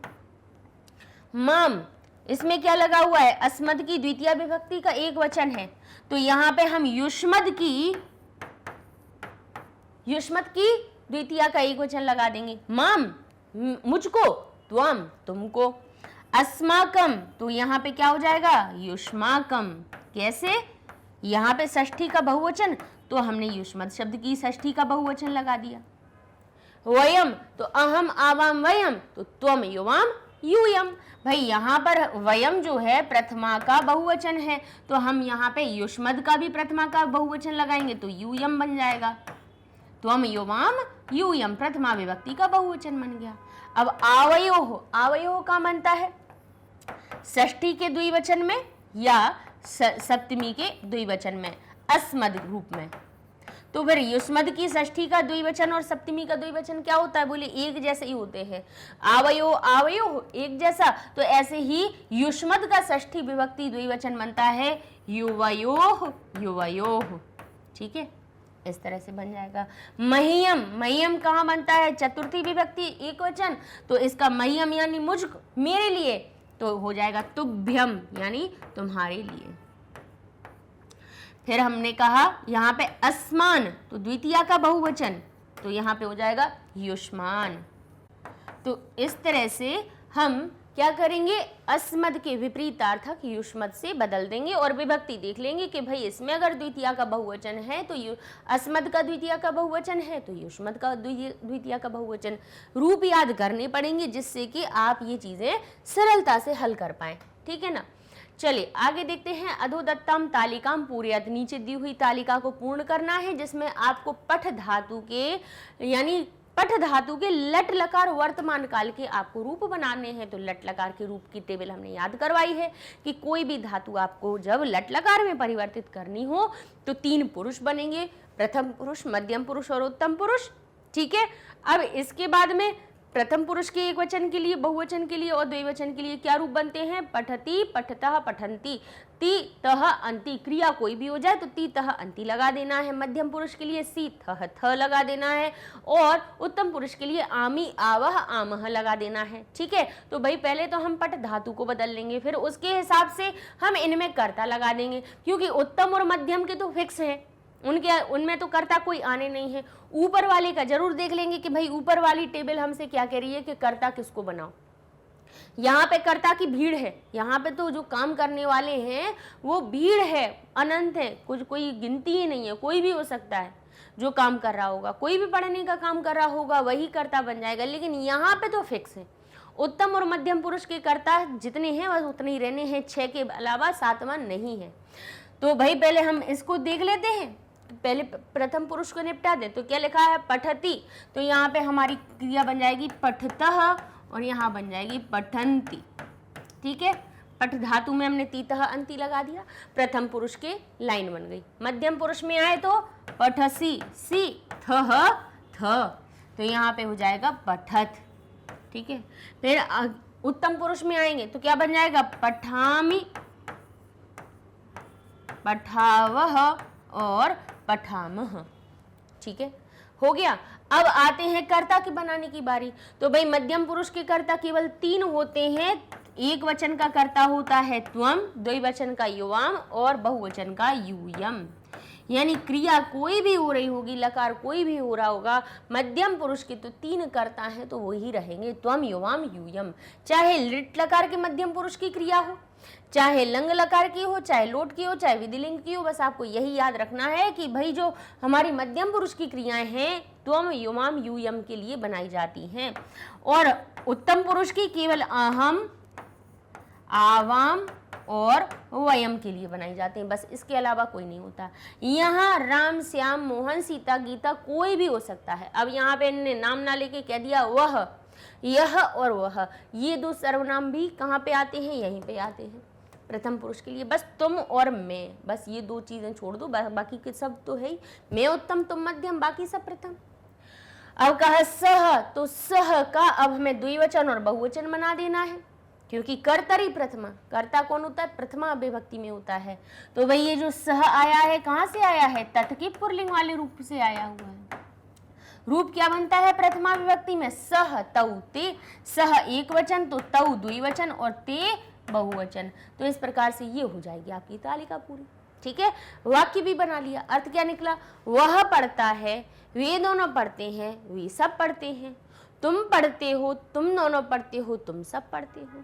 माम, इसमें क्या लगा हुआ है, अस्मद की द्वितीय विभक्ति का एक वचन है, तो यहाँ पे हम युष्मद की द्वितीय का एक वचन लगा देंगे। माम मुझको, त्वम तुमको, अस्माकम, तो यहाँ पे क्या हो जाएगा, युष्माकम। कैसे, यहाँ पे षष्ठी का बहुवचन, तो हमने युष्मद शब्द की षष्ठी का बहुवचन लगा दिया। वयम, तो अहम आवाम वयम, तो त्वम युवाम यूयम। भाई यहाँ पर वयम जो है प्रथमा का बहुवचन है, तो हम यहाँ पे युष्मद का भी प्रथमा का बहुवचन लगाएंगे तो यूयम बन जाएगा। त्वम युवाम यूयम प्रथमा विभक्ति का बहुवचन बन गया। अब आवयोः का बनता है षष्ठी के द्विवचन में या सप्तमी के द्विवचन में, अस्मद रूप में। तो फिर युष्मद की षष्ठी का द्विवचन और सप्तमी का द्विवचन क्या होता है? बोले एक जैसे ही होते हैं। आवयो आवयो एक जैसा, तो ऐसे ही युष्मद का षष्ठी विभक्ति द्विवचन बनता है युवयोः युवयोः। ठीक है, इस तरह से बन जाएगा। मह्यम, मह्यम कहाँ बनता है? चतुर्थी विभक्ति एक वचन, तो इसका मह्यम यानी मुझ, मेरे लिए, तो हो जाएगा तुभ्यम यानी तुम्हारे लिए। फिर हमने कहा यहाँ पे अस्मान, तो द्वितीया का बहुवचन, तो यहाँ पे हो जाएगा युष्मान। तो इस तरह से हम क्या करेंगे? अस्मद के विपरीतार्थक युष्मद से बदल देंगे और विभक्ति देख लेंगे कि भाई इसमें अगर द्वितीया का बहुवचन है तो अस्मद का द्वितीया का बहुवचन है तो युष्मद का द्वितीया का बहुवचन। रूप याद करने पड़ेंगे जिससे कि आप ये चीजें सरलता से हल कर पाएं। ठीक है ना? चलिए आगे देखते हैं। अधोदत्तम तालिकाम पूरयत, नीचे दी हुई तालिका को पूर्ण करना है जिसमें आपको पठ धातु के यानी पठ धातु के लट लकार वर्तमान काल के आपको रूप बनाने हैं। तो लट लकार के रूप की टेबल हमने याद करवाई है कि कोई भी धातु आपको जब लट लकार में परिवर्तित करनी हो तो 3 पुरुष बनेंगे, प्रथम पुरुष, मध्यम पुरुष और उत्तम पुरुष। ठीक है, अब इसके बाद में प्रथम पुरुष के एक वचन के लिए, बहुवचन के लिए और द्विवचन के लिए क्या रूप बनते हैं? पठति, पठतः, पठन्ति, ति तह अंति। क्रिया कोई भी हो जाए तो ति तह अंति लगा देना है। मध्यम पुरुष के लिए सी थह थ लगा देना है और उत्तम पुरुष के लिए आमी आवह आमह लगा देना है। ठीक है, तो भाई पहले तो हम पट धातु को बदल लेंगे, फिर उसके हिसाब से हम इनमें कर्ता लगा देंगे, क्योंकि उत्तम और मध्यम के तो फिक्स है, उनमें तो कर्ता कोई आने नहीं है। ऊपर वाले का जरूर देख लेंगे कि भाई ऊपर वाली टेबल हमसे क्या कह रही है कि कर्ता किसको बनाओ। यहाँ पे कर्ता की भीड़ है, यहाँ पे तो जो काम करने वाले हैं वो भीड़ है, अनंत है, कुछ कोई गिनती ही नहीं है, कोई भी हो सकता है जो काम कर रहा होगा, कोई भी पढ़ने का काम कर रहा होगा वही कर्ता बन जाएगा। लेकिन यहाँ पे तो फिक्स है, उत्तम और मध्यम पुरुष के कर्ता जितने हैं बस उतने ही रहने हैं, 6 के अलावा 7वां नहीं है। तो भाई पहले हम इसको देख लेते हैं, पहले प्रथम पुरुष को निपटा दे। तो क्या लिखा है? पठति, तो यहाँ पे हमारी क्रिया बन जाएगी पठतः और यहाँ बन जाएगी पठन्ति। ठीक है, पठ धातु में हमने तीतः अंति लगा दिया, प्रथम पुरुष के लाइन बन गई। मध्यम पुरुष में आए तो पठसी, सी थह थ, तो यहाँ पे हो जाएगा पठत। ठीक है, फिर उत्तम पुरुष में आएंगे तो क्या बन जाएगा? पठामि, पठावह और पठामह। ठीक है, हो गया। अब आते हैं कर्ता की बनाने की बारी। तो भाई मध्यम पुरुष के कर्ता केवल 3 होते हैं। एक वचन का कर्ता होता है त्वम, द्विवचन का युवाम और बहुवचन का यूयम। यानी क्रिया कोई भी हो रही होगी, लकार कोई भी हो रहा होगा, मध्यम पुरुष के तो 3 कर्ता हैं तो वही रहेंगे, त्वम, युवाम, यूयम। चाहे लिट लकार के मध्यम पुरुष की क्रिया हो, चाहे लंग लकार की हो, चाहे लोट की हो, चाहे विधिलिंग की हो, बस आपको यही याद रखना है कि भाई जो हमारी मध्यम पुरुष की क्रियाएं हैं त्वम, युवाम, यूयम के लिए बनाई जाती हैं और उत्तम पुरुष की केवल अहम, आवाम और वयम के लिए बनाई जाती हैं, बस इसके अलावा कोई नहीं होता। यहाँ राम, श्याम, मोहन, सीता, गीता कोई भी हो सकता है। अब यहाँ पे इन्होंने नाम ना लेके कह दिया वह, यह और वह, ये 2 सर्वनाम भी कहाँ पे आते हैं? यहीं पे आते हैं प्रथम पुरुष के लिए। बस तुम और मैं, बस ये 2 चीजें छोड़ दो, बाकी के सब तो है ही, मैं उत्तम, तुम मध्यम, बाकी सब प्रथम। अब कहा सह, तो सह का अब हमें द्विवचन और बहुवचन बना देना है, क्योंकि कर्तरी प्रथमा, कर्ता कौन होता है? प्रथमा विभक्ति में होता है। तो भाई ये जो सह आया है कहाँ से आया है? तत् के पुल्लिंग वाले रूप से आया हुआ है। रूप क्या बनता है प्रथमा विभक्ति में? सह, तौ, ते। सह एक वचन तो तौ द्विवचन और ते बहुवचन। तो इस प्रकार से ये हो जाएगी आपकी तालिका पूरी। ठीक है, वाक्य भी बना लिया। अर्थ क्या निकला? वह पढ़ता है, वे दोनों पढ़ते हैं, वे सब पढ़ते हैं, तुम पढ़ते हो, तुम दोनों पढ़ते हो, तुम सब पढ़ते हो,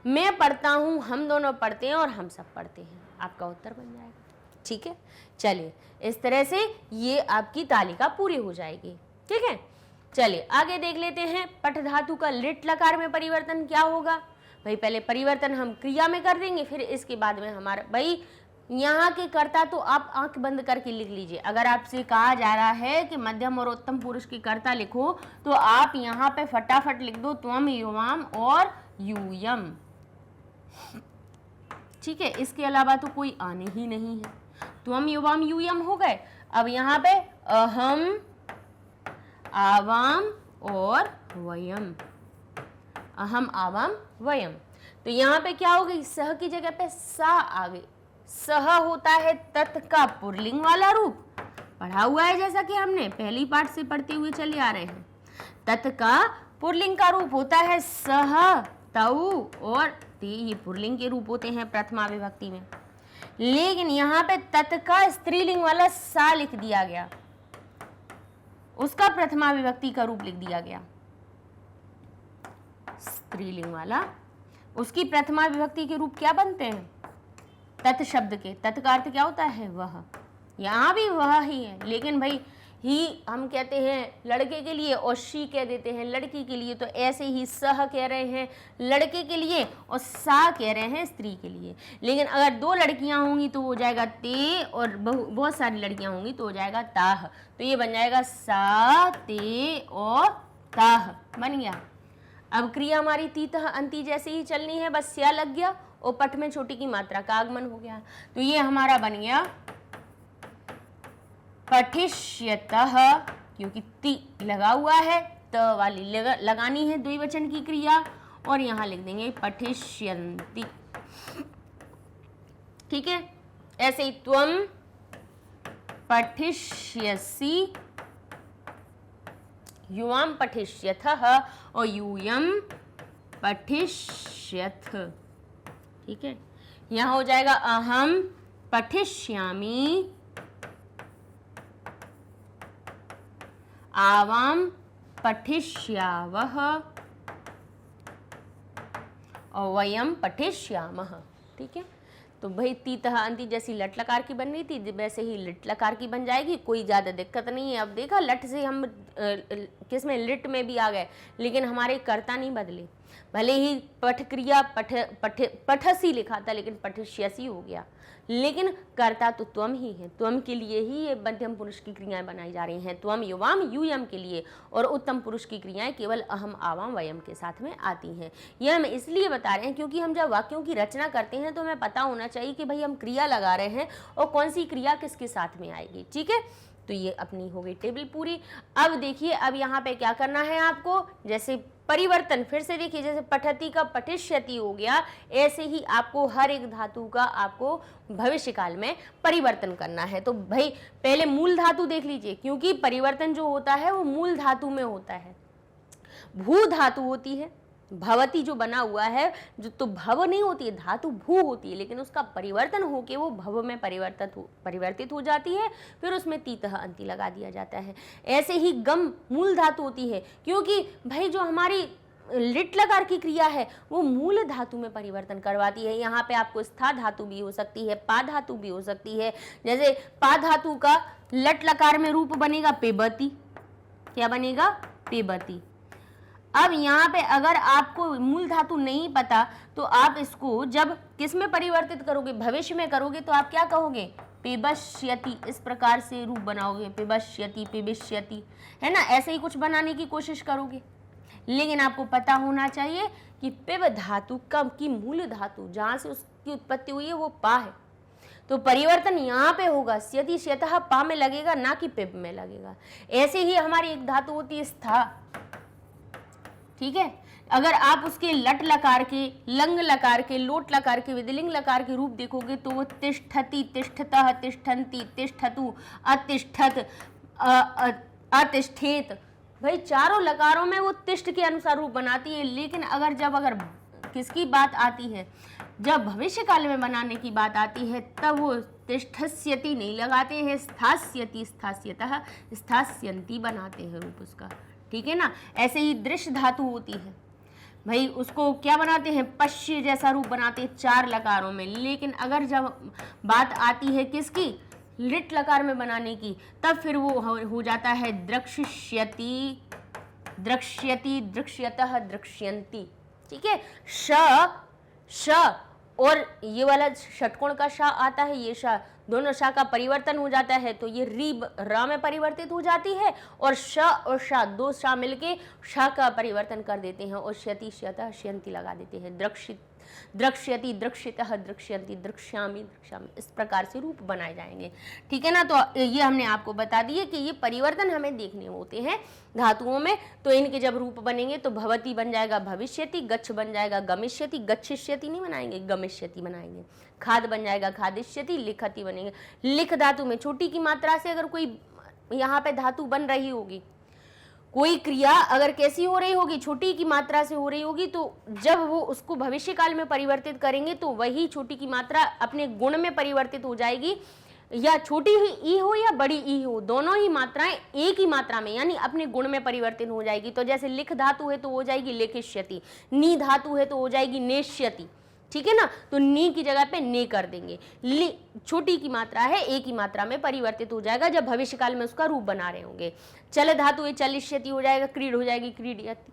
मैं पढ़ता हूँ, हम दोनों पढ़ते हैं और हम सब पढ़ते हैं। आपका उत्तर बन जाएगा। ठीक है, चलिए इस तरह से ये आपकी तालिका पूरी हो जाएगी। ठीक है, चलिए आगे देख लेते हैं। पठ धातु का लिट लकार में परिवर्तन क्या होगा? भाई पहले परिवर्तन हम क्रिया में कर देंगे, फिर इसके बाद में हमारा भाई यहाँ के कर्ता तो आप आंख बंद करके लिख लीजिए। अगर आपसे कहा जा रहा है कि मध्यम और उत्तम पुरुष के कर्ता लिखो तो आप यहाँ पे फटाफट लिख दो त्वम, युवाम और यूयम। ठीक है, इसके अलावा तो कोई आने ही नहीं है। त्वम, युवाम, यूयम हो गए। अब यहाँ पे अहम, आवाम और वयम। अहम, आवाम, वयम। तो यहाँ पे क्या हो गई, सह की जगह पे सा आ गई। सह होता है तत् का पुल्लिंग वाला रूप, पढ़ा हुआ है जैसा कि हमने पहली पाठ से पढ़ते हुए चले आ रहे हैं। तत् का पुल्लिंग का रूप होता है सह, तऊ और ते, ये पुल्लिंग के रूप होते हैं प्रथमा विभक्ति में। लेकिन यहाँ पे तत् का स्त्रीलिंग वाला सा लिख दिया गया, उसका प्रथमा विभक्ति का रूप लिख दिया गया, स्त्रीलिंग वाला, उसकी प्रथमा विभक्ति के रूप क्या बनते हैं, तत् शब्द के। तत् का अर्थ क्या होता है, वह। यहाँ भी वह ही है, लेकिन भाई ही हम कहते हैं लड़के के लिए और शी कह देते हैं लड़की के लिए, तो ऐसे ही सह कह रहे हैं लड़के के लिए और सा कह रहे हैं स्त्री के लिए। लेकिन अगर दो लड़कियां होंगी तो हो जाएगा ते, और बहुत सारी लड़कियां होंगी तो हो जाएगा ताह। तो ये बन जाएगा सा, ते और ताह, बन गया। अब क्रिया हमारी तीतः अंति जैसे ही चलनी है, बस स्या लग गया और पट में छोटी की मात्रा का आगमन हो गया। तो ये हमारा बन गया पठिष्यतः, क्योंकि ती लगा हुआ है, त वाली लगानी है द्विवचन की क्रिया, और यहां लिख देंगे पठिष्यन्ति। ठीक है, ऐसे ही त्वम पठिष्यसि, युवाम पठिष्यथः और यूयम पठिष्यथ। ठीक है, यहां हो जाएगा अहम पठिष्यामि, आवाम पठिष्यावः और वयम पठिष्यामः। ठीक है, तो भाई तीतः अंति जैसी लट लकार की बन रही थी वैसे ही लिट लकार की बन जाएगी, कोई ज़्यादा दिक्कत नहीं है। अब देखा लट से हम किसमें लिट में भी आ गए, लेकिन हमारे कर्ता नहीं बदले। भले ही पठ क्रिया पठसी लिखा था लेकिन पठिष्यसि हो गया, लेकिन कर्ता तो त्वम ही है। त्वम के लिए ही ये मध्यम पुरुष की क्रियाएं बनाई जा रही हैं, त्वम, युवाम, यूयम के लिए, और उत्तम पुरुष की क्रियाएं केवल अहम, आवाम, वयम के साथ में आती हैं। यह हम इसलिए बता रहे हैं क्योंकि हम जब वाक्यों की रचना करते हैं तो हमें पता होना चाहिए कि भाई हम क्रिया लगा रहे हैं और कौन सी क्रिया किसके साथ में आएगी। ठीक है, तो ये अपनी हो गई टेबल पूरी। अब देखिए, अब यहाँ पे क्या करना है आपको, जैसे परिवर्तन, फिर से देखिए, जैसे पठती का पठिष्यति हो गया, ऐसे ही आपको हर एक धातु का आपको भविष्य काल में परिवर्तन करना है। तो भाई पहले मूल धातु देख लीजिए, क्योंकि परिवर्तन जो होता है वो मूल धातु में होता है। भू धातु होती है, भवती जो बना हुआ है, जो तो भव नहीं होती है, धातु भू होती है, लेकिन उसका परिवर्तन होके वो भव में परिवर्तित हो जाती है, फिर उसमें तीतः अंति लगा दिया जाता है। ऐसे ही गम मूल धातु होती है, क्योंकि भाई जो हमारी लिट लकार की क्रिया है वो मूल धातु में परिवर्तन करवाती है। यहाँ पे आपको स्था धातु भी हो सकती है, पा धातु भी हो सकती है। जैसे पा धातु का लट लकार में रूप बनेगा पेबती, क्या बनेगा, पेबती। अब यहाँ पे अगर आपको मूल धातु नहीं पता तो आप इसको जब किस में परिवर्तित करोगे, भविष्य में करोगे, तो आप क्या कहोगे, पिबश्यति, इस प्रकार से रूप बनाओगे, पिबश्यति, पिबिष्यति, है ना, ऐसे ही कुछ बनाने की कोशिश करोगे। लेकिन आपको पता होना चाहिए कि पिब धातु की मूल धातु जहाँ से उसकी उत्पत्ति हुई है वो पा है, तो परिवर्तन यहाँ पे होगा, स्यति स्यतः पा में लगेगा, ना कि पिब में लगेगा। ऐसे ही हमारी एक धातु होती है स्था। ठीक है, अगर आप उसके लट लकार के, लंग लकार के, लोट लकार के, विधिलिंग लकार के रूप देखोगे तो वो तिष्ठति, तिष्ठतः, तिष्ठन्ति, तिष्ठतु, अतिष्ठत, अतिष्ठेत, भाई चारों लकारों में वो तिष्ठ के अनुसार रूप बनाती है। लेकिन अगर किसकी बात आती है, जब भविष्य काल में बनाने की बात आती है, तब वो तिष्ठस्यति नहीं लगाते हैं, स्थास्यति, स्थास्यतः, स्थास्यन्ति बनाते हैं रूप उसका। ठीक है ना। ऐसे ही दृश्य धातु होती है, भाई उसको क्या बनाते हैं, पश्य जैसा रूप बनाते हैं चार लकारों में। लेकिन अगर जब बात आती है किसकी, लिट लकार में बनाने की, तब फिर वो हो जाता है द्रक्ष्यति, द्रक्ष्यति, दृक्ष्यतः, दृक्ष्यन्ति। ठीक है, श और ये वाला षटकोण का शा आता है, ये शा, दोनों शा का परिवर्तन हो जाता है, तो ये री रा में परिवर्तित हो जाती है, और श और शा, दो शा मिलके शा का परिवर्तन कर देते हैं और श्यति, श्यतः, श्यन्ति लगा देते हैं। द्रक्ष्यति, दृक्ष्यतः, दृक्ष्यन्ति, दृक्ष्यामि, दृक्ष्यामि, इस प्रकार से रूप बनाए जाएंगे। ठीक है ना। तो ये हमने आपको बता दिए कि ये परिवर्तन हमें देखने होते हैं धातुओं में। तो इनके जब रूप बनेंगे तो भवति बन जाएगा भविष्यति, गच्छ बन जाएगा गमिष्यति, गच्छिष्यति नहीं बनाएंगे, गमिष्यति बनाएंगे। खाद बन जाएगा खादिष्यति, लिखति बनेंगे। लिख धातु में छोटी की मात्रा से अगर कोई यहाँ पे धातु बन रही होगी, कोई क्रिया अगर कैसी हो रही होगी, छोटी की मात्रा से हो रही होगी, तो जब वो उसको भविष्य काल में परिवर्तित करेंगे तो वही छोटी की मात्रा अपने गुण में परिवर्तित हो जाएगी। या छोटी ही ई हो या बड़ी ई हो, दोनों ही मात्राएं एक ही मात्रा में यानी अपने गुण में परिवर्तित हो जाएगी। तो जैसे लिख धातु है तो हो जाएगी लेखिष्यति, नी धातु है तो हो जाएगी नेष्यति। ठीक है ना। तो नी की जगह पे ने कर देंगे। छोटी की मात्रा है एक ही मात्रा में परिवर्तित हो जाएगा जब भविष्य काल में उसका रूप बना रहे होंगे। चल धातु है चलिष्यति हो जाएगा, क्रीड हो जाएगी क्रीडयति।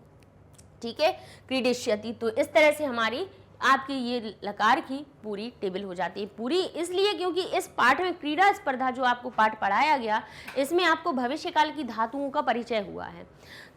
ठीक है, क्रीडिष्यति। तो इस तरह से हमारी आपकी ये लकार की पूरी टेबल हो जाती है। पूरी इसलिए क्योंकि इस पाठ में क्रीड़ा स्पर्धा जो आपको पाठ पढ़ाया गया, इसमें आपको भविष्यकाल की धातुओं का परिचय हुआ है।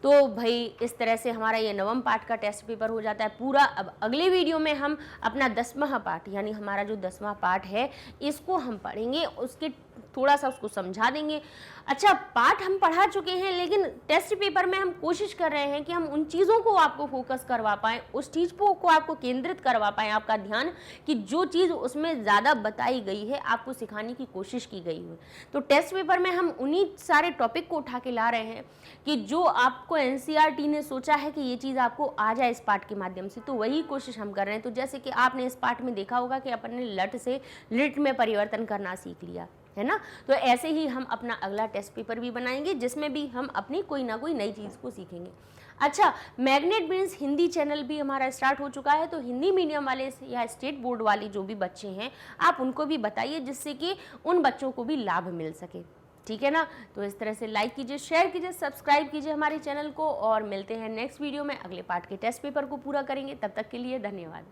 तो भाई इस तरह से हमारा ये 9वां पाठ का टेस्ट पेपर हो जाता है पूरा। अब अगले वीडियो में हम अपना 10वां पाठ यानी हमारा जो 10वां पाठ है इसको हम पढ़ेंगे, उसके थोड़ा सा उसको समझा देंगे। अच्छा, पाठ हम पढ़ा चुके हैं लेकिन टेस्ट पेपर में हम कोशिश कर रहे हैं कि हम उन चीज़ों को आपको फोकस करवा पाएँ, उस चीज़ को आपको केंद्रित करवा पाएँ आपका ध्यान, कि जो चीज़ उसमें ज़्यादा बताई गई है आपको सिखाने की कोशिश की गई है। तो टेस्ट पेपर में हम उन्हीं सारे टॉपिक को उठा के ला रहे हैं कि जो आपको एनसीईआरटी ने सोचा है कि ये चीज़ आपको आ जाए इस पाठ के माध्यम से, तो वही कोशिश हम कर रहे हैं। तो जैसे कि आपने इस पाठ में देखा होगा कि अपन ने लट से लिट में परिवर्तन करना सीख लिया है ना। तो ऐसे ही हम अपना अगला टेस्ट पेपर भी बनाएंगे जिसमें भी हम अपनी कोई ना कोई नई चीज़ को सीखेंगे। अच्छा, मैग्नेट ब्रेन्स हिंदी चैनल भी हमारा स्टार्ट हो चुका है। तो हिंदी मीडियम वाले या स्टेट बोर्ड वाले जो भी बच्चे हैं आप उनको भी बताइए जिससे कि उन बच्चों को भी लाभ मिल सके। ठीक है ना। तो इस तरह से लाइक कीजिए, शेयर कीजिए, सब्सक्राइब कीजिए हमारे चैनल को, और मिलते हैं नेक्स्ट वीडियो में। अगले पार्ट के टेस्ट पेपर को पूरा करेंगे। तब तक के लिए धन्यवाद।